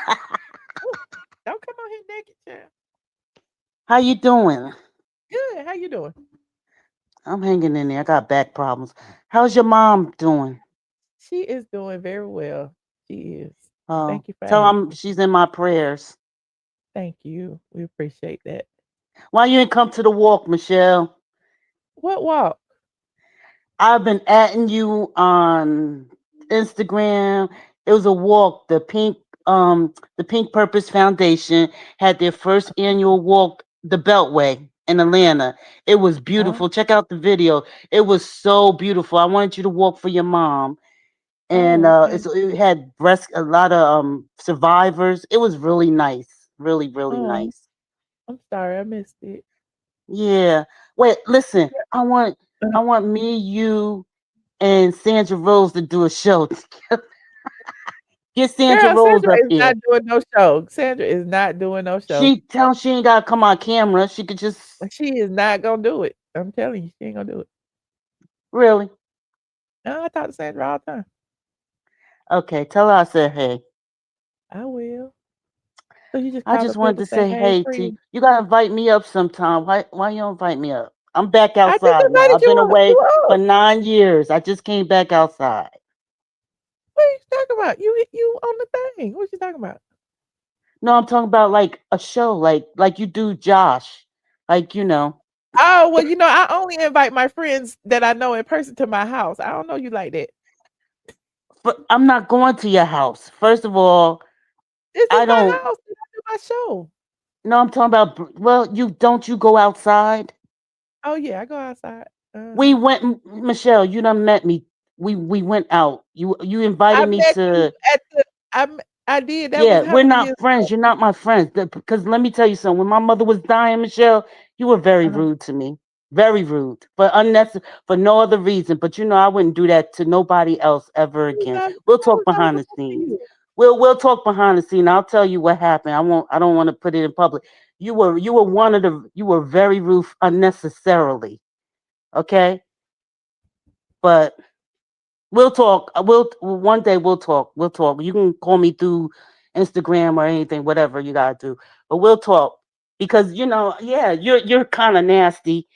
Don't come on here naked, child. How you doing? Good. How you doing? I'm hanging in there. I got back problems. How's your mom doing? She is doing very well. She is. Oh, Thank you for tell asking. she's in my prayers. Thank you. We appreciate that. Why you ain't come to the walk, Michelle? What walk? I've been atting you on Instagram. It was a walk. The Pink Purpose Foundation had their first annual walk, the Beltway in Atlanta. It was beautiful. Check out the video. It was so beautiful. I wanted you to walk for your mom. And it had a lot of survivors. It was really nice. Really, really nice. I'm sorry, I missed it. Yeah. Wait, listen. I want me, you, and Sandra Rose to do a show together. Get Sandra Rose Sandra up is here. not doing no show. Sandra is not doing no show. She ain't gotta come on camera. She could just. She is not gonna do it. I'm telling you, she ain't gonna do it. Really? No, I talk to Sandra all the time. Okay, tell her I said hey. I will. So you just I just wanted to say say hey to you. You gotta invite me up sometime. Why you don't invite me up? I'm back I just outside now. invited I've been you away up. for 9 years. I just came back outside. What are you talking about? You on the thing. What you talking about? No, I'm talking about like a show, like you do Josh. Like, you know. Oh, well, I only invite my friends that I know in person to my house. I don't know you like that. But I'm not going to your house. First of all, This I is my don't. house. I do my show. No, I'm talking about. Well, you go outside? Oh yeah, I go outside. We went, Michelle. You done met me. We went out. You I invited me met you to. at the. I did. That Yeah, was how we're many not years friends. ago? You're not my friends. Because let me tell you something. When my mother was dying, Michelle, you were very rude to me. Very rude. For no other reason. But I wouldn't do that to nobody else ever again. We'll talk behind the scenes. We'll talk behind the scene. I'll tell you what happened. I don't want to put it in public. You were very rude unnecessarily. Okay? But we'll talk. One day we'll talk. We'll talk. You can call me through Instagram or anything, whatever you gotta do. But we'll talk because you're kind of nasty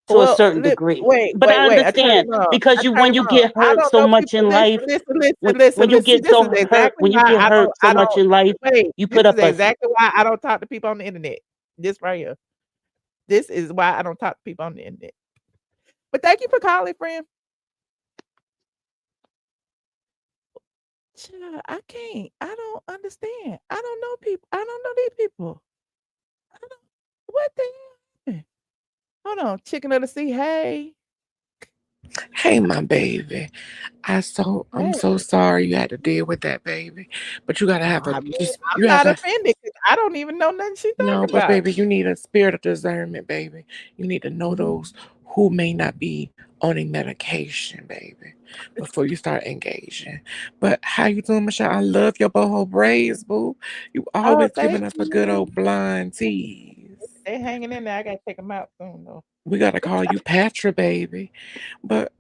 to a Well, certain degree. wait. But I Attorney understand mom. because Attorney when you mom. get I hurt don't so know much people. in life, Listen. when you See, get this so is hurt, exactly when you why get hurt so I much don't. in life, Wait. you This put is up a. exactly why I don't talk to people on the internet. This right here. This is why I don't talk to people on the internet. But thank you for calling, friend. Child, I can't. I don't understand. I don't know people. I don't know these people. What the hell? Hold on. Chicken of the sea. Hey. Hey, my baby. I'm so sorry you had to deal with that, baby. But you gotta have I'm you have not to. offended because I don't even know nothing she's No, talking but about. baby, you need a spirit of discernment, baby. You need to know those who may not be on a medication, baby, before you start engaging. But how you doing, Michelle? I love your boho braids, boo. You Oh, always thank giving us a good you. old blind tease. They hanging in there. I gotta take them out soon though. We gotta call you Patra, baby. But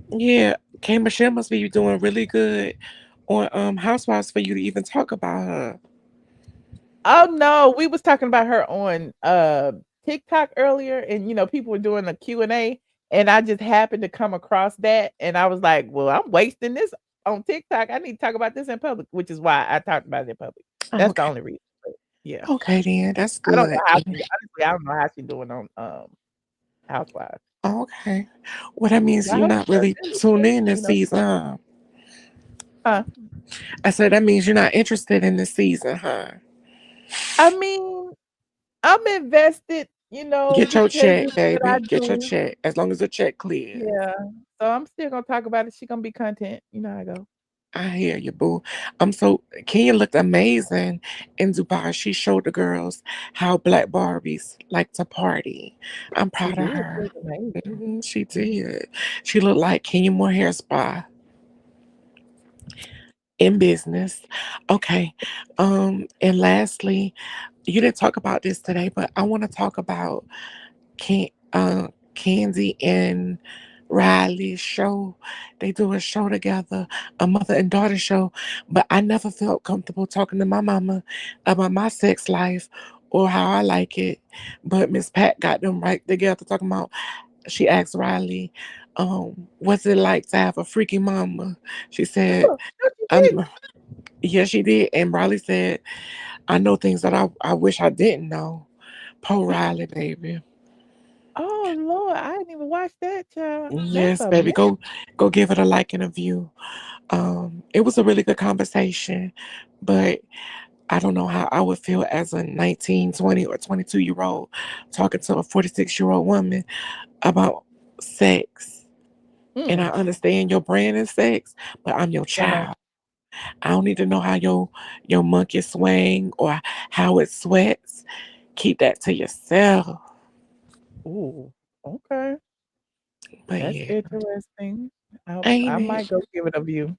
yeah, K Michelle must be doing really good on Housewives for you to even talk about her. Oh no, we was talking about her on TikTok earlier, and people were doing a Q&A, and I just happened to come across that, and I was like, well, I'm wasting this on TikTok. I need to talk about this in public, which is why I talked about it in public. That's the only reason. But yeah. Okay, then that's I don't know good. how she honestly, I don't know how she's doing on Housewives. Okay. Well, that means I you're hope not she does really good, tuned but, in this season, huh? Huh? I said that means you're not interested in this season, huh? I mean, I'm invested, Get your because check, it's what I baby. Get your do. check. As long as the check clears. Yeah. So I'm still gonna talk about it. She gonna be content. You know how I go. I hear you, boo. Kenya looked amazing in Dubai. She showed the girls how Black Barbies like to party. I'm proud of her. She did. She looked like Kenya Moore Hair Spa in business. Okay. And lastly, you didn't talk about this today, but I want to talk about Candy and Riley's show. They do a show together, a mother and daughter show, but I never felt comfortable talking to my mama about my sex life or how I like it. But Miss Pat got them right together talking about, she asked Riley, what's it like to have a freaky mama? She said, yeah, she did. And Riley said, I know things that I wish I didn't know. Poor Riley, baby. Oh Lord, I didn't even watch that, child. Yes, baby. Go give it a like and a view. It was a really good conversation, but I don't know how I would feel as a 19, 20, or 22-year-old talking to a 46-year-old woman about sex. And I understand your brand is sex, but I'm your child. I don't need to know how your monkey swing or how it sweats. Keep that to yourself. Ooh, okay. But That's yeah. interesting. I Ain't might it? go give it a view.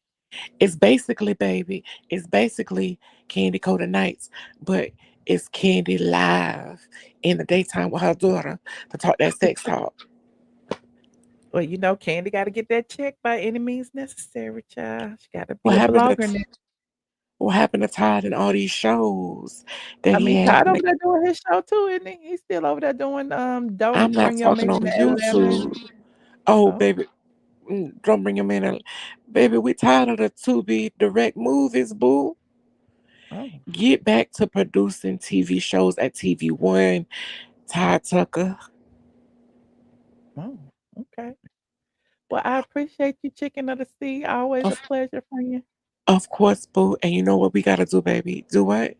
It's basically, baby, it's basically Candy Coated Nights, but it's Candy live in the daytime with her daughter to talk that sex talk. Well, you know, Candy got to get that check by any means necessary, child. She got to be What a happened blogger to now. what happened to Todd and all these shows that I he mean, had? Todd over there doing his show too, isn't he? He's still over there doing I'm Don't not Bring Your talking Man on to Atlanta. YouTube. Oh, Oh, baby, don't bring him in. Baby, we tired of the to-be direct movies, boo. oh, Get back to producing TV shows at TV One, Todd Tucker. oh, okay. Well, I appreciate you, Chicken of the Sea. Always a Of, pleasure, friend. of course, boo. And you know what we gotta do, baby? Do what?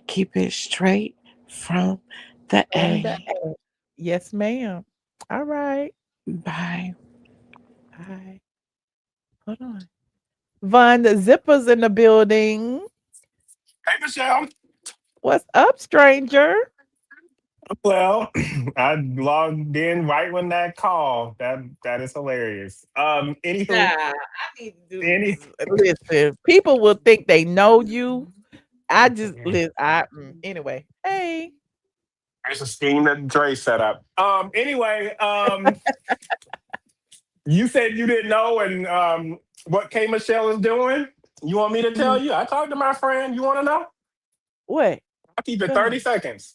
Keep it straight from the From the A. A. Yes, ma'am. All right. Bye. Bye. Hold on. Von the Zipper's in the building. Hey, Michelle. What's up, stranger? Well, I logged in right when that call. That is hilarious. Anywho, Nah, I need to do. any Listen, people will think they know you. I just listen. Anyway. Hey. there's a scheme that Dre set up. Anyway, you said you didn't know, and what K Michelle is doing. You want me to tell you? I talked to my friend. You want to know? What? I'll keep it Go 30 ahead. seconds.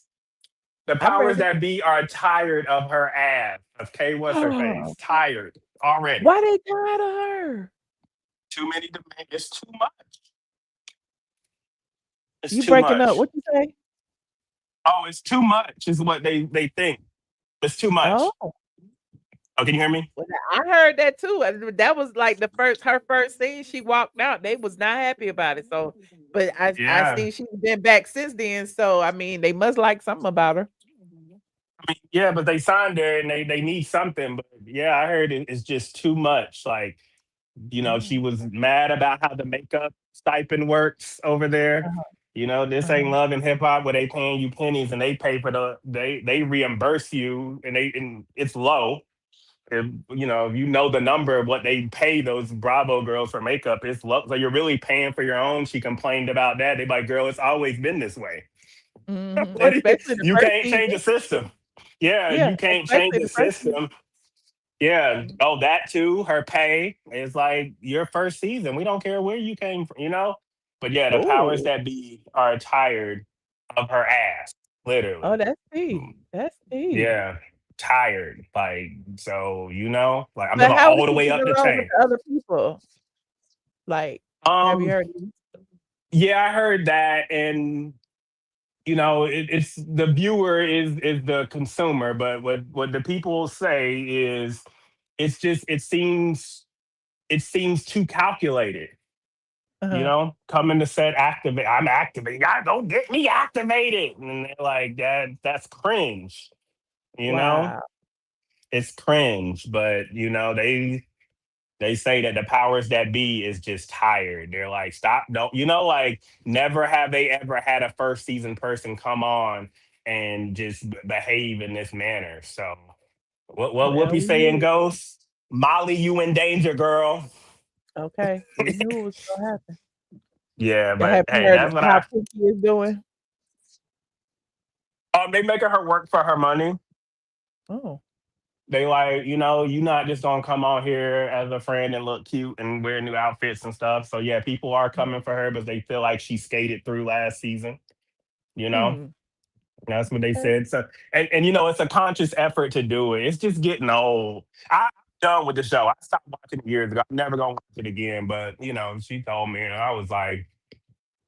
The I'm powers ready. that be are tired of her ass, of K Whasserface. Tired already. Why they tired of her? Too many demands. It's too much. It's You too breaking up? much. What you say? Oh, it's too much is what they think. It's too much. Oh, Oh, can you hear me? well, I heard that too. That was like her first scene. She walked out. They was not happy about it. So, but I Yeah. seen she's been back since then. So I mean, they must like something about her. I mean, yeah, but they signed her and they need something. But yeah, I heard it's just too much. Like, she was mad about how the makeup stipend works over there. Uh-huh. This ain't love and hip hop where they paying you pennies and they pay for they reimburse you and it's low. If the number of what they pay those Bravo girls for makeup, it's low. So you're really paying for your own. She complained about that. They like, girl, it's always been this way. Especially the You first can't season. change the system. Yeah, Yeah, you can't change especially the the first season. system. Yeah. Oh, that too. Her pay is like your first season. We don't care where you came from. But yeah, the powers Oh, that be are tired of her ass, oh, literally. that's deep. That's deep. Yeah. Tired. Like, so, like I'm But talking how is all the she way getting up the along with chain. the other people? Like, have you Um, heard? yeah, I heard that. And it's the viewer is the consumer, but what the people say is it seems too calculated. Uh-huh. Coming to set activate. I'm activated. God, don't get me activated. And they're like, that's cringe. You know, Wow. it's cringe. But they They say that the powers that be is just tired. They're like, stop, don't, like never have they ever had a first season person come on and just behave in this manner. So what Whoopi saying goes, Molly, you in danger, girl. Okay, we knew it was gonna happen. Yeah, but have hey, heard that's what how Pinky is doing. They making her work for her money. Oh. They like, you're not just gonna come on here as a friend and look cute and wear new outfits and stuff. So yeah, people are coming for her, but they feel like she skated through last season. That's what they said. So and it's a conscious effort to do it. It's just getting old. I'm done with the show. I stopped watching it years ago. I'm never gonna watch it again. But she told me, and I was like,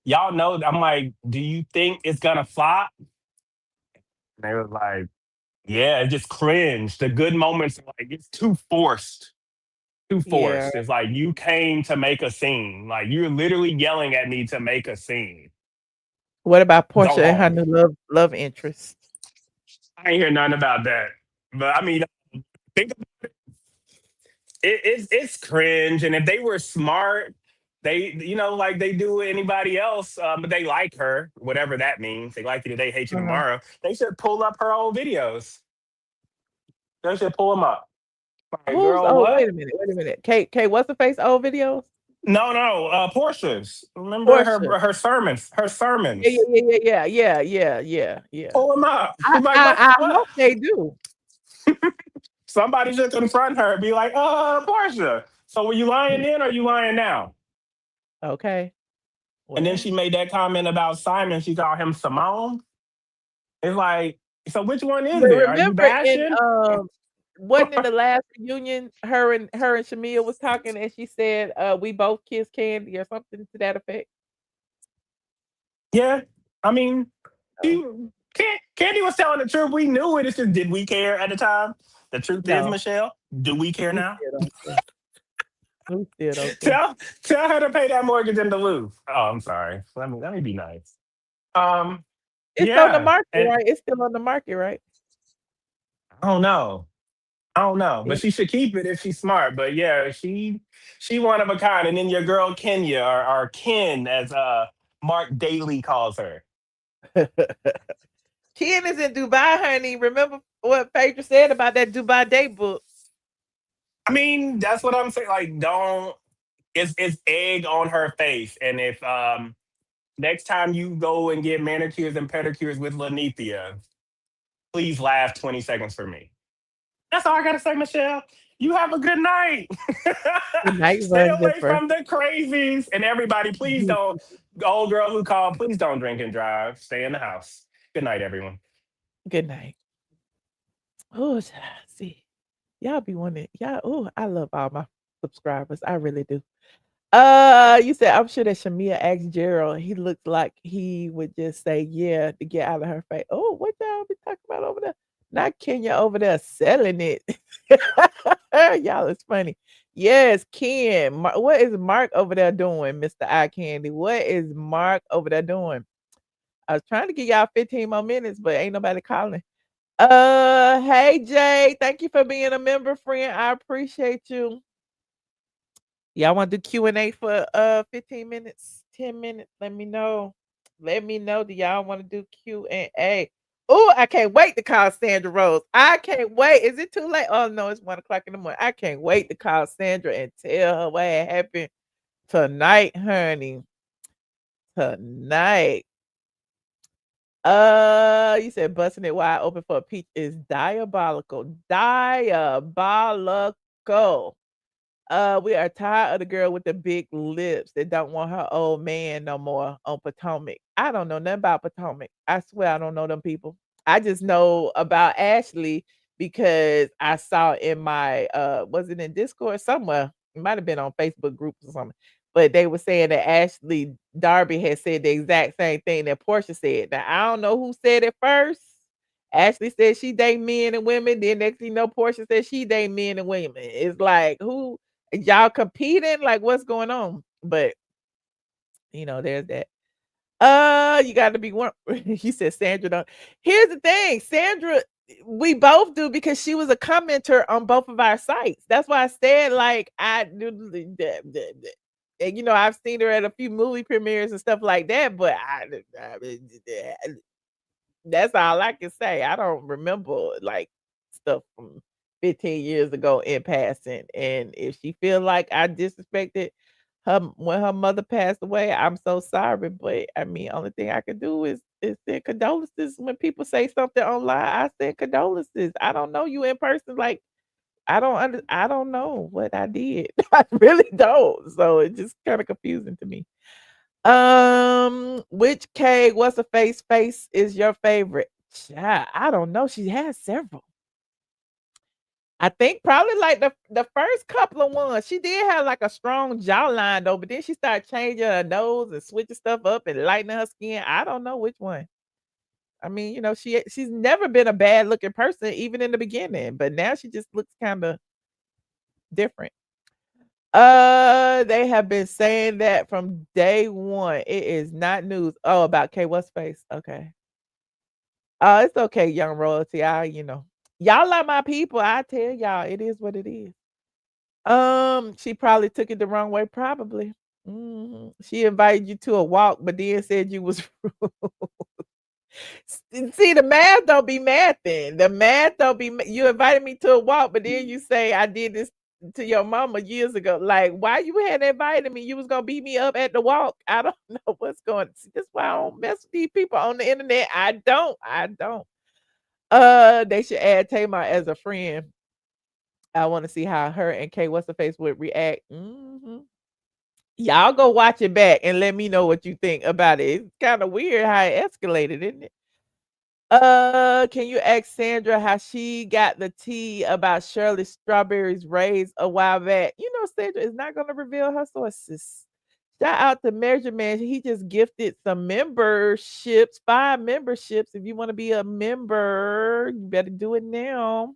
y'all know. I'm like, do you think it's gonna flop? And they was like, yeah, it just cringe. The good moments are like it's too forced. Too forced. It's like you came to make a scene. Like you're literally yelling at me to make a scene. What about Porsha and her new love interest? I ain't hear nothing about that. But I mean, think about it. It's cringe. And if they were smart, they, like they do anybody else, but they like her, whatever that means. They like you today, hate you tomorrow. They should pull up her old videos. They should pull them up. Like, girl, what? Wait a minute. Kate, Whasserface old videos? No, Porsha's. Remember her sermons. Her sermons. Yeah. Pull them up. I hope they do. Somebody should confront her and be like, Porsha, so were you lying then or are you lying now? Okay. Well, and then she made that comment about Simon. She called him Simone. It's like, so which one is it? Are you bashing? Wasn't in the last reunion, her and Shamia was talking and she said, we both kissed Candy or something to that effect. Yeah. I mean, Candy was telling the truth. We knew it. It's just, did we care at the time? The truth is, Michelle, do we care now? We still don't care. Tell her to pay that mortgage in Duluth. Oh, I'm sorry. Let me be nice. It's on the market, right? It's still on the market, right? I don't know, but she should keep it if she's smart. But yeah, she one of a kind. And then your girl Kenya, or Ken, as Mark Daly calls her. Ken is in Dubai, honey. Remember what Phaedra said about that Dubai Datebook? I mean, that's what I'm saying. Like, it's egg on her face. And if next time you go and get manicures and pedicures with Lanithia, please laugh 20 seconds for me. That's all I gotta say, Michelle. You have a good night. Good night. Stay away from the crazies. And everybody, please don't, old girl who called, please don't drink and drive. Stay in the house. Good night, everyone. Good night. Oh, see. Y'all be wanting, I love all my subscribers. I really do. You said, I'm sure that Shamia asked Gerald. He looked like he would just say, yeah, to get out of her face. Oh, what y'all be talking about over there? Not Kenya over there selling it. Y'all is funny. Yes, Ken. What is Mark over there doing, Mr. Eye Candy? What is Mark over there doing? I was trying to give y'all 15 more minutes, but ain't nobody calling. Hey Jay, thank you for being a member, friend. I appreciate you. Y'all want to do Q&A for 15 minutes, 10 minutes? Let me know. Do y'all want to do Q&A? Oh, I can't wait to call Sandra Rose. I can't wait. Is it too late? Oh no, it's 1 o'clock in the morning. I can't wait to call Sandra and tell her what happened tonight, honey. Tonight. You said busting it wide open for a peach is diabolical. Diabolical. We are tired of the girl with the big lips that don't want her old man no more on Potomac. I don't know nothing about Potomac. I swear I don't know them people. I just know about Ashley because I saw in my was it in Discord somewhere? It might have been on Facebook groups or something. But they were saying that Ashley Darby had said the exact same thing that Porsha said. Now I don't know who said it first. Ashley said she date men and women. Then next thing you know, Porsha said she date men and women. It's like who y'all competing? Like what's going on? But there's that. You got to be one. You said Sandra don't. Here's the thing, Sandra. we both do because she was a commenter on both of our sites. That's why I said like I do. And you know, I've seen her at a few movie premieres and stuff like that, but that's all I can say. I don't remember like stuff from 15 years ago in passing. And if she feel like I disrespected her when her mother passed away, I'm so sorry. But I mean, only thing I can do is send condolences when people say something online. I send condolences. I don't know you in person. Like I don't know what I did. I really don't. So it's just kind of confusing to me. Which Whasserface is your favorite? Child, I don't know. She has several. I think probably like the first couple of ones. She did have like a strong jawline though, but then she started changing her nose and switching stuff up and lightening her skin. I don't know which one. I mean, you know, she's never been a bad looking person, even in the beginning, but now she just looks kind of different. They have been saying that from day one. It is not news. Oh, about What's face? Okay. It's okay, young royalty. Y'all are my people. I tell y'all, it is what it is. She probably took it the wrong way, probably. She invited you to a walk, but then said you was rude. See, the math don't be mathing. The math don't be. You invited me to a walk, but then you say I did this to your mama years ago. Like, why you hadn't invited me? You was gonna beat me up at the walk. I don't know what's going. See, that's why I don't mess with these people on the internet. I don't. I don't. They should add Tamar as a friend. I want to see how her and Whasserface would react. Y'all go watch it back and let me know what you think about it. It's kind of weird how it escalated, isn't it? Can you ask Sandra how she got the tea about Shirley Strawberry's raise a while back? You know, Sandra is not gonna reveal her sources. Shout out to Measurement. He just gifted some memberships, 5 memberships. If you want to be a member, you better do it now.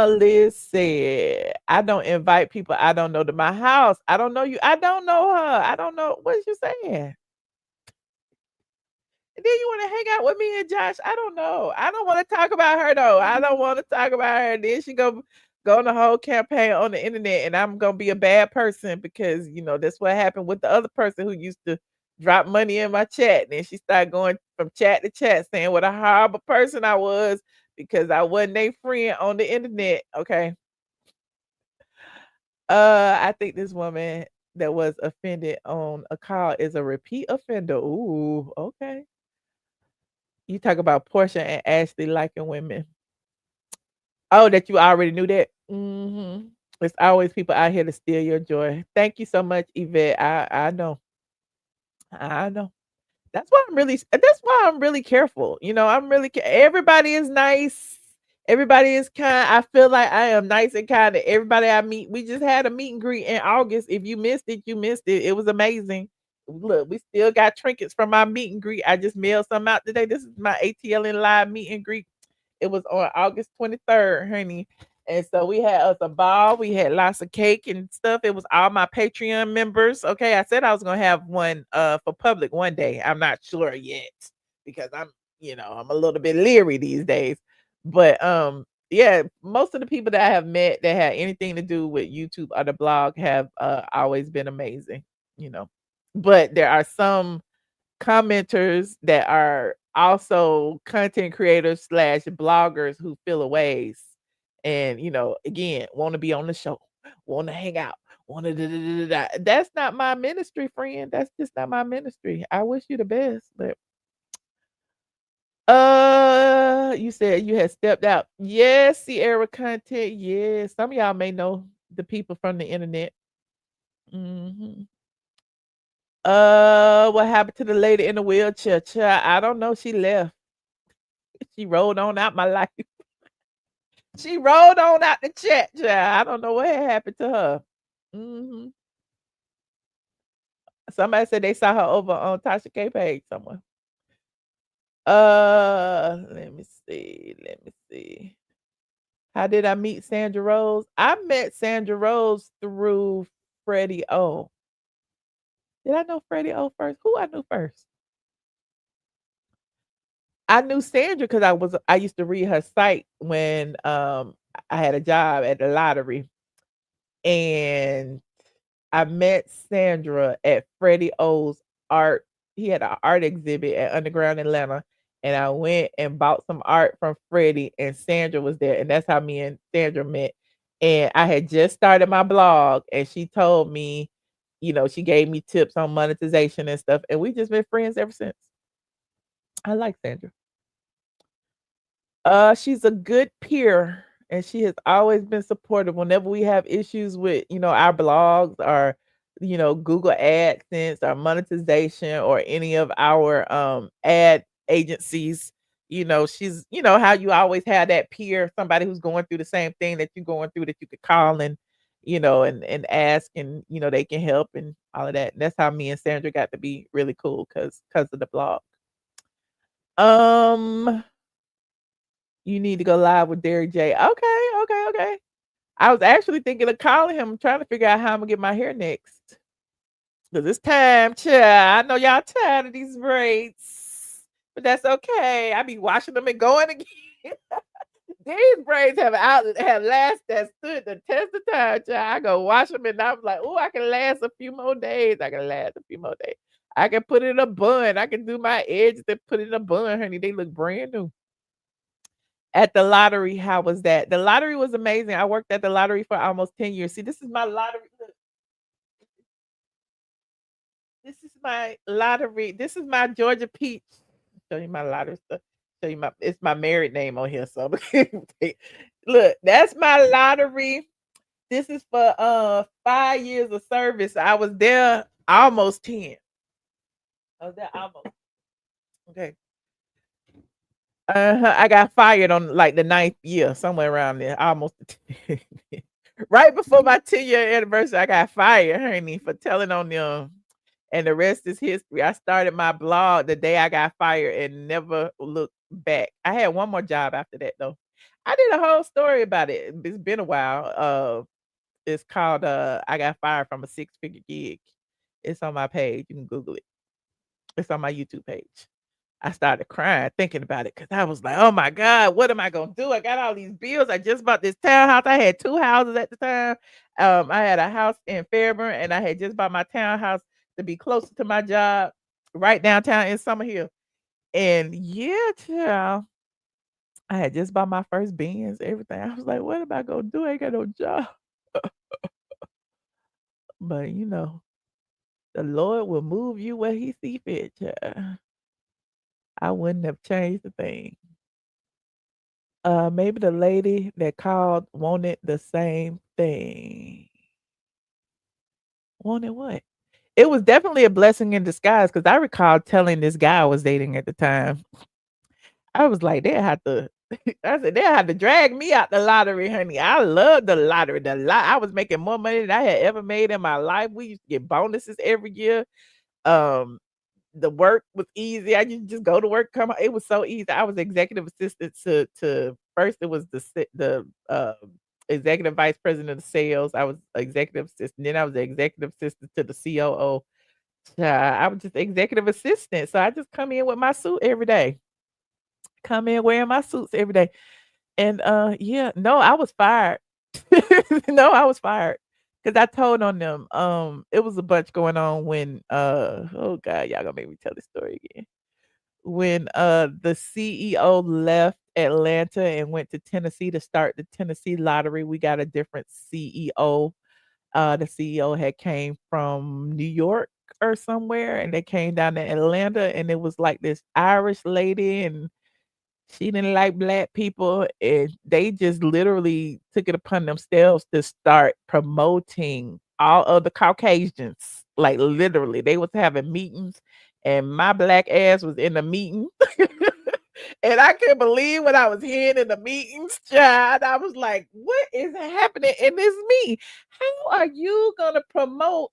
Liz said, I don't invite people I don't know to my house. I don't know you. I don't know her. I don't know. What is you saying? And then you want to hang out with me and Josh. I don't know. I don't want to talk about her though. I don't want to talk about her. And then she go on the whole campaign on the internet, and I'm gonna be a bad person because you know that's what happened with the other person who used to drop money in my chat. And then she started going from chat to chat saying what a horrible person I was because I wasn't a friend on the internet. Okay. I think this woman that was offended on a call is a repeat offender. Ooh, okay. You talk about Porsha and Ashley liking women. Oh, that you already knew that? There's always people out here to steal your joy. Thank you so much, Yvette. I know. I know. That's why I'm really careful. You know, everybody is nice. Everybody is kind. I feel like I am nice and kind to everybody I meet. We just had a meet and greet in August. If you missed it, you missed it. It was amazing. Look, we still got trinkets from my meet and greet. I just mailed some out today. This is my ATLien live meet and greet. It was on August 23rd, honey. And so we had us a ball. We had lots of cake and stuff. It was all my Patreon members. Okay. I said I was gonna have one for public one day. I'm not sure yet because I'm a little bit leery these days. But yeah, most of the people that I have met that had anything to do with YouTube or the blog have always been amazing, you know. But there are some commenters that are also content creators slash bloggers who feel a ways and again want to be on the show, want to hang out, want to that's not my ministry, friend. That's just not my ministry. I wish you the best, but you said you had stepped out. Yes, Sierra content. Yes, some of y'all may know the people from the internet. What happened to the lady in the wheelchair? Child, I don't know. She left. She rolled on out my life. She rolled on out the chat, child. I don't know what happened to her. Somebody said they saw her over on Tasha K page somewhere. Let me see. Let me see. How did I meet Sandra Rose? I met Sandra Rose through Freddie O. Did I know Freddie O first? Who I knew first? I knew Sandra because I used to read her site when I had a job at the lottery, and I met Sandra at Freddie O's art. He had an art exhibit at Underground Atlanta, and I went and bought some art from Freddie, and Sandra was there, and that's how me and Sandra met. And I had just started my blog, and she told me, she gave me tips on monetization and stuff, and we just been friends ever since. I like Sandra. She's a good peer, and she has always been supportive whenever we have issues with, our blogs or, Google AdSense or monetization or any of our ad agencies. She's, how you always have that peer, somebody who's going through the same thing that you're going through that you could call and, and ask and, they can help and all of that. And that's how me and Sandra got to be really cool because of the blog. You need to go live with Derek J. Okay. I was actually thinking of calling him, trying to figure out how I'm gonna get my hair next. Cause it's time, child. I know y'all tired of these braids, but that's okay. I be washing them and going again. These braids have stood the test of time, child. I go wash them and I'm like, oh, I can last a few more days. I can put it in a bun. I can do my edges and put it in a bun, honey. They look brand new. At the lottery, how was that? The lottery was amazing. I worked at the lottery for almost 10 years. See, this is my lottery. Look. This is my lottery. This is my Georgia Peach. Show you my lottery stuff. It's my married name on here. So look, that's my lottery. This is for 5 years of service. I was there almost 10. I was there almost. Okay. I got fired on like the 9th year, somewhere around there, almost. Right before my 10-year anniversary, I got fired, honey, for telling on them. And the rest is history. I started my blog the day I got fired and never looked back. I had one more job after that though. I did a whole story about it. It's been a while. It's called I got fired from a 6-figure gig. It's on my page. You can Google it. It's on my YouTube page. I started crying thinking about it because I was like, oh my God, what am I going to do? I got all these bills. I just bought this townhouse. I had 2 houses at the time. I had a house in Fairburn and I had just bought my townhouse to be closer to my job right downtown in Summerhill. And yeah, child, I had just bought my first Benz, everything. I was like, what am I going to do? I ain't got no job. But the Lord will move you where he see fit, child. I wouldn't have changed a thing. Maybe the lady that called wanted the same thing. Wanted what? It was definitely a blessing in disguise because I recall telling this guy I was dating at the time. I was like, they had to. I said they had to drag me out the lottery, honey. I love the lottery. I was making more money than I had ever made in my life. We used to get bonuses every year. The work was easy. I just go to work, come. It was so easy. I was executive assistant to first. It was the executive vice president of sales. I was executive assistant. Then I was the executive assistant to the COO. I was just executive assistant. So I just come in with my suit every day. Come in wearing my suits every day. And yeah, no, I was fired. No, I was fired. Because I told on them. It was a bunch going on when oh God, y'all gonna make me tell this story again. When the CEO left Atlanta and went to Tennessee to start the Tennessee lottery, we got a different CEO. The CEO had came from New York or somewhere, and they came down to Atlanta, and it was like this Irish lady, and she didn't like black people, and they just literally took it upon themselves to start promoting all of the Caucasians. Like literally, they was having meetings, and my black ass was in the meeting. And I couldn't believe what I was hearing in the meetings, child. I was like, what is happening? And it's me. How are you gonna promote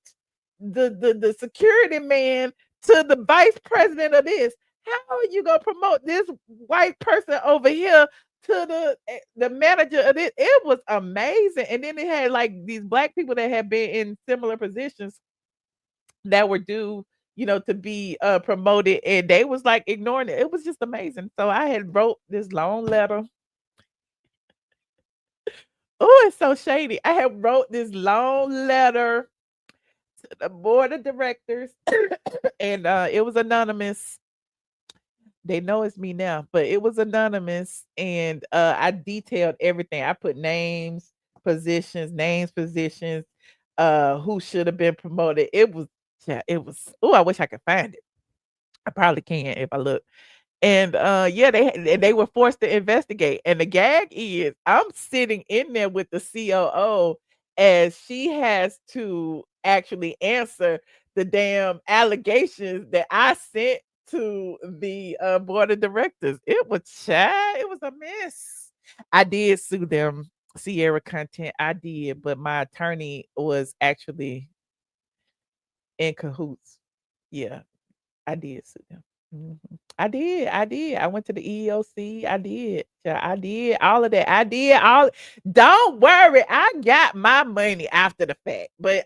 the security man to the vice president of this? How are you gonna promote this white person over here to the manager of it? It was amazing. And then they had like these black people that had been in similar positions that were due to be promoted, and they was like ignoring it. It was just amazing. So I had wrote this long letter. Oh, it's so shady. I had wrote this long letter to the board of directors, and it was anonymous. They know it's me now, but it was anonymous, and I detailed everything. I put names, positions, who should have been promoted. It was, yeah, it was. Oh, I wish I could find it. I probably can if I look. And yeah, they were forced to investigate. And the gag is, I'm sitting in there with the COO as she has to actually answer the damn allegations that I sent to the board of directors. It was it was a mess. I did sue them, Sierra Content. I did, but my attorney was actually in cahoots. Yeah, I did sue them. Mhm. I did. I went to the EEOC. I did. Yeah, I did all of that. I did all. Don't worry, I got my money after the fact. But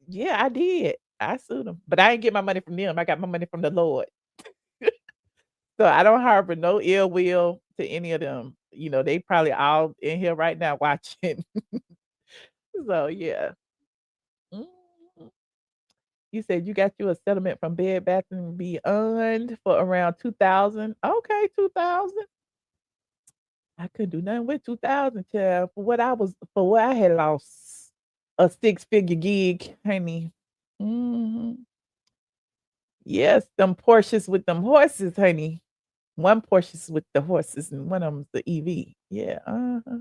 yeah, I did. I sued them, but I didn't get my money from them. I got my money from the Lord. So I don't harbor no ill will to any of them. They probably all in here right now watching. So yeah. Mhm. You said you got you a settlement from Bed Bath and Beyond for around 2,000. Okay, 2,000. I couldn't do nothing with 2,000, child. For what I had lost a six-figure gig, honey. Mhm. Yes, them Porsches with them horses, honey. One Porsche's with the horses and one of them's the EV. Yeah, uh-huh.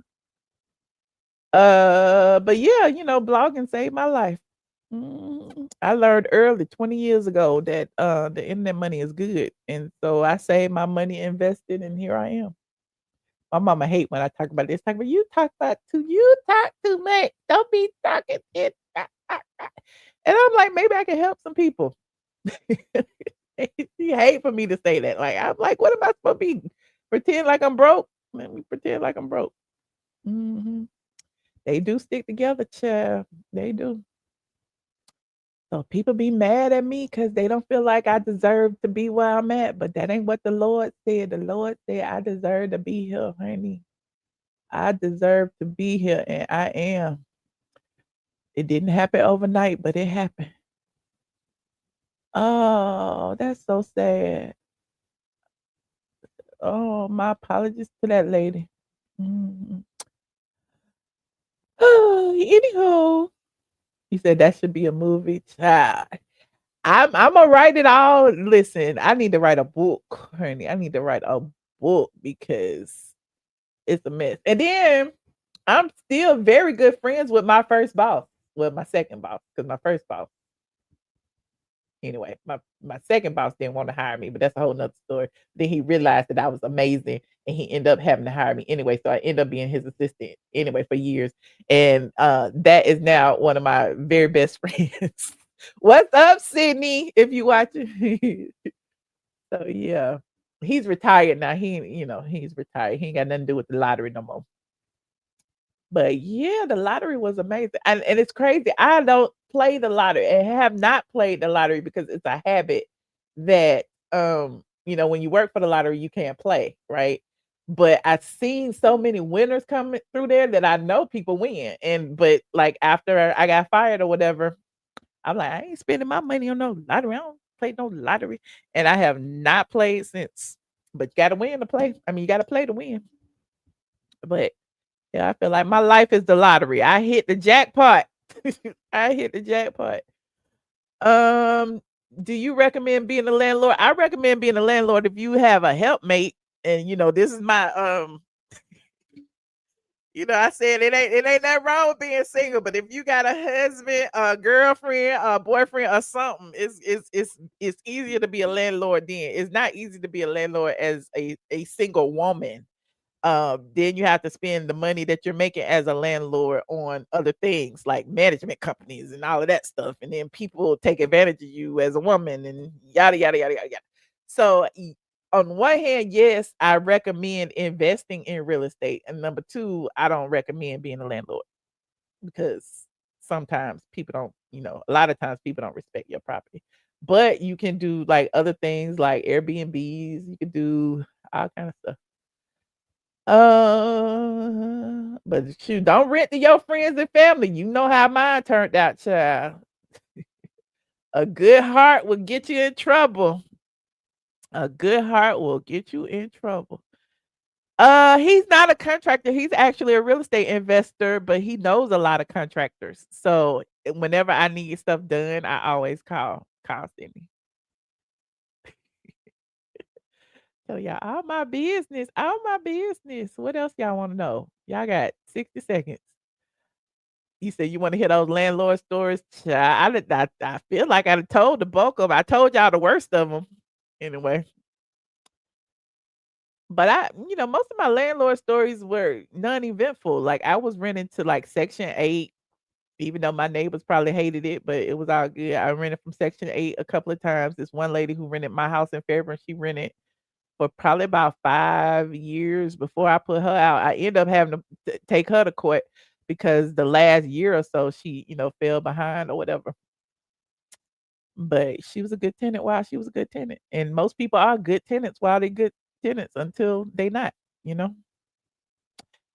But yeah, blogging saved my life. I learned early, 20 years ago, that the internet money is good. And so I saved my money, invested, and here I am. My mama hate when I talk about this. Like, well, you talk too much. Don't be talking it. And I'm like, maybe I can help some people. She hate for me to say that. Like, I'm like, what am I supposed to be? Pretend like I'm broke? Let me pretend like I'm broke. Mhm. They do stick together, child. They do. So people be mad at me because they don't feel like I deserve to be where I'm at, but that ain't what the Lord said. The Lord said I deserve to be here, honey. I deserve to be here, and I am. It didn't happen overnight, but it happened. Oh, that's so sad. Oh, my apologies to that lady. Mhm. Anywho, you said that should be a movie. Child. I'm gonna write it all. Listen, I need to write a book, honey. I need to write a book because it's a mess. And then I'm still very good friends with my first boss. Well, my second boss, because my first boss. Anyway, my second boss didn't want to hire me, but that's a whole nother story. Then he realized that I was amazing and he ended up having to hire me anyway. So I ended up being his assistant anyway for years. And that is now one of my very best friends. What's up, Sydney? If you watching. So yeah. He's retired now. He's retired. He ain't got nothing to do with the lottery no more. But yeah, the lottery was amazing. And it's crazy. I don't play the lottery and have not played the lottery because it's a habit that when you work for the lottery, you can't play, right? But I've seen so many winners coming through there that I know people win. But like after I got fired or whatever, I'm like, I ain't spending my money on no lottery. I don't play no lottery. And I have not played since. But you gotta win to play. I mean, you gotta play to win. But yeah, I feel like my life is the lottery. I hit the jackpot. I hit the jackpot. Um, do you recommend being a landlord? I recommend being a landlord if you have a helpmate. And this is my I said it ain't that wrong with being single, but if you got a husband, a girlfriend, a boyfriend, or something, it's easier to be a landlord then. It's not easy to be a landlord as a single woman. Then you have to spend the money that you're making as a landlord on other things like management companies and all of that stuff. And then people take advantage of you as a woman and yada, yada, yada, yada, yada. So on one hand, yes, I recommend investing in real estate. And number two, I don't recommend being a landlord because sometimes people don't, a lot of times people don't respect your property. But you can do like other things like Airbnbs. You can do all kind of stuff. But shoot, don't rent to your friends and family. You know how mine turned out, child. A good heart will get you in trouble. A good heart will get you in trouble. He's not a contractor. He's actually a real estate investor, but he knows a lot of contractors. So whenever I need stuff done, I always call Cindy. So y'all, all my business. What else y'all want to know? Y'all got 60 seconds. You said you want to hear those landlord stories? Child, I feel like I told the bulk of them. I told y'all the worst of them. Anyway. But most of my landlord stories were non-eventful. Like I was renting to like Section 8, even though my neighbors probably hated it, but it was all good. I rented from Section 8 a couple of times. This one lady who rented my house in Fairburn, she rented for probably about 5 years before I put her out. I ended up having to take her to court because the last year or so she, fell behind or whatever. But she was a good tenant while she was a good tenant. And most people are good tenants while they're good tenants until they not,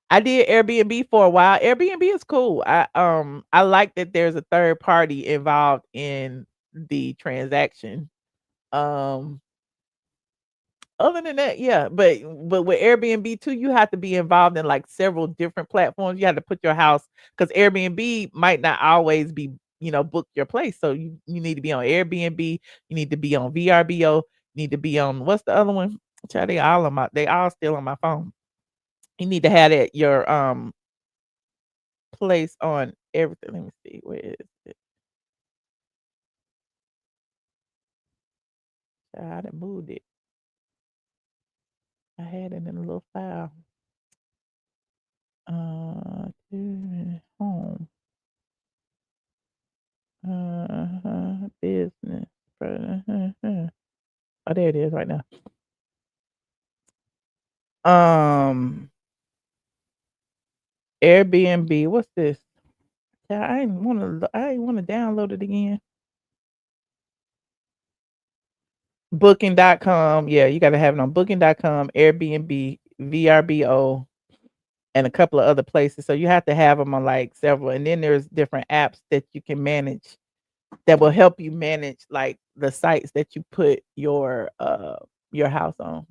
I did Airbnb for a while. Airbnb is cool. I like that there's a third party involved in the transaction. Other than that, yeah, but with Airbnb too, you have to be involved in like several different platforms. You have to put your house because Airbnb might not always be, book your place. So you need to be on Airbnb, you need to be on VRBO, you need to be on what's the other one? Child, they all still on my phone. You need to have that your place on everything. Let me see, where is it? Child, I moved it. I had it in a little file. Home. Business. Oh, there it is right now. Airbnb. What's this? Yeah, I ain't want to download it again. Booking.com. Yeah, you got to have it on Booking.com, Airbnb, VRBO, and a couple of other places. So you have to have them on like several. And then there's different apps that you can manage that will help you manage like the sites that you put your house on.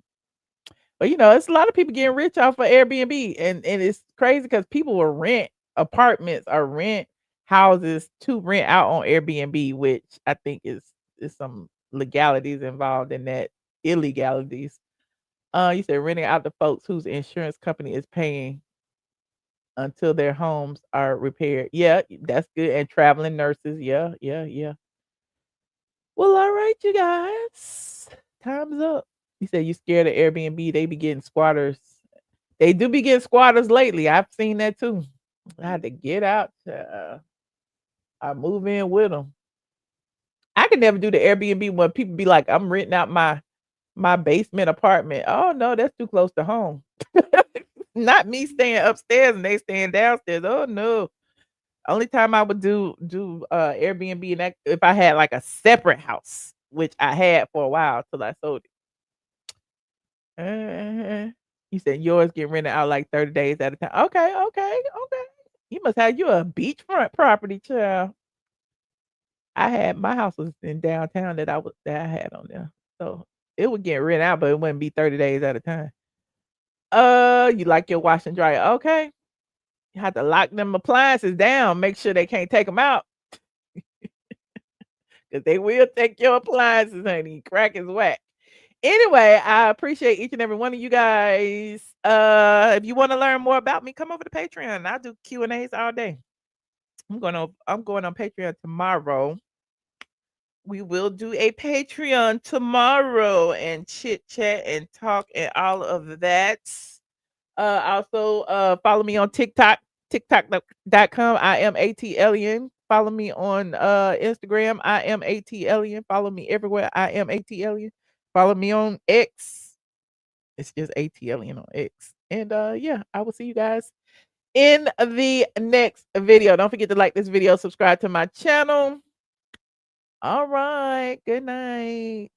But it's a lot of people getting rich off of Airbnb, and it's crazy because people will rent apartments or rent houses to rent out on Airbnb, which I think is some legalities involved in that, illegalities. You said renting out to folks whose insurance company is paying until their homes are repaired. Yeah, that's good. And traveling nurses. Yeah. Well, all right, you guys. Time's up. You said you scared of Airbnb. They be getting squatters. They do be getting squatters lately. I've seen that too. I had to get out. I move in with them. I could never do the Airbnb when people be like, I'm renting out my basement apartment. Oh no, that's too close to home. Not me staying upstairs and they staying downstairs. Oh no. Only time I would do Airbnb and that if I had like a separate house, which I had for a while till I sold it. You said yours get rented out like 30 days at a time. Okay. You must have you a beachfront property, child. I had my house was in downtown that I had on there. So it would get rented out, but it wouldn't be 30 days at a time. You like your wash and dryer. Okay. You have to lock them appliances down, make sure they can't take them out. Because they will take your appliances, honey. Crack is whack. Anyway, I appreciate each and every one of you guys. If you want to learn more about me, come over to Patreon. I do Q&As all day. I'm going on Patreon tomorrow. We will do a Patreon tomorrow and chit chat and talk and all of that. Also, follow me on TikTok, tiktok.com. I am ATLien. Follow me on Instagram. I am ATLien. Follow me everywhere. I am ATLien. Follow me on X. It's just ATLien on X. And yeah, I will see you guys in the next video. Don't forget to like this video, subscribe to my channel. All right. Good night.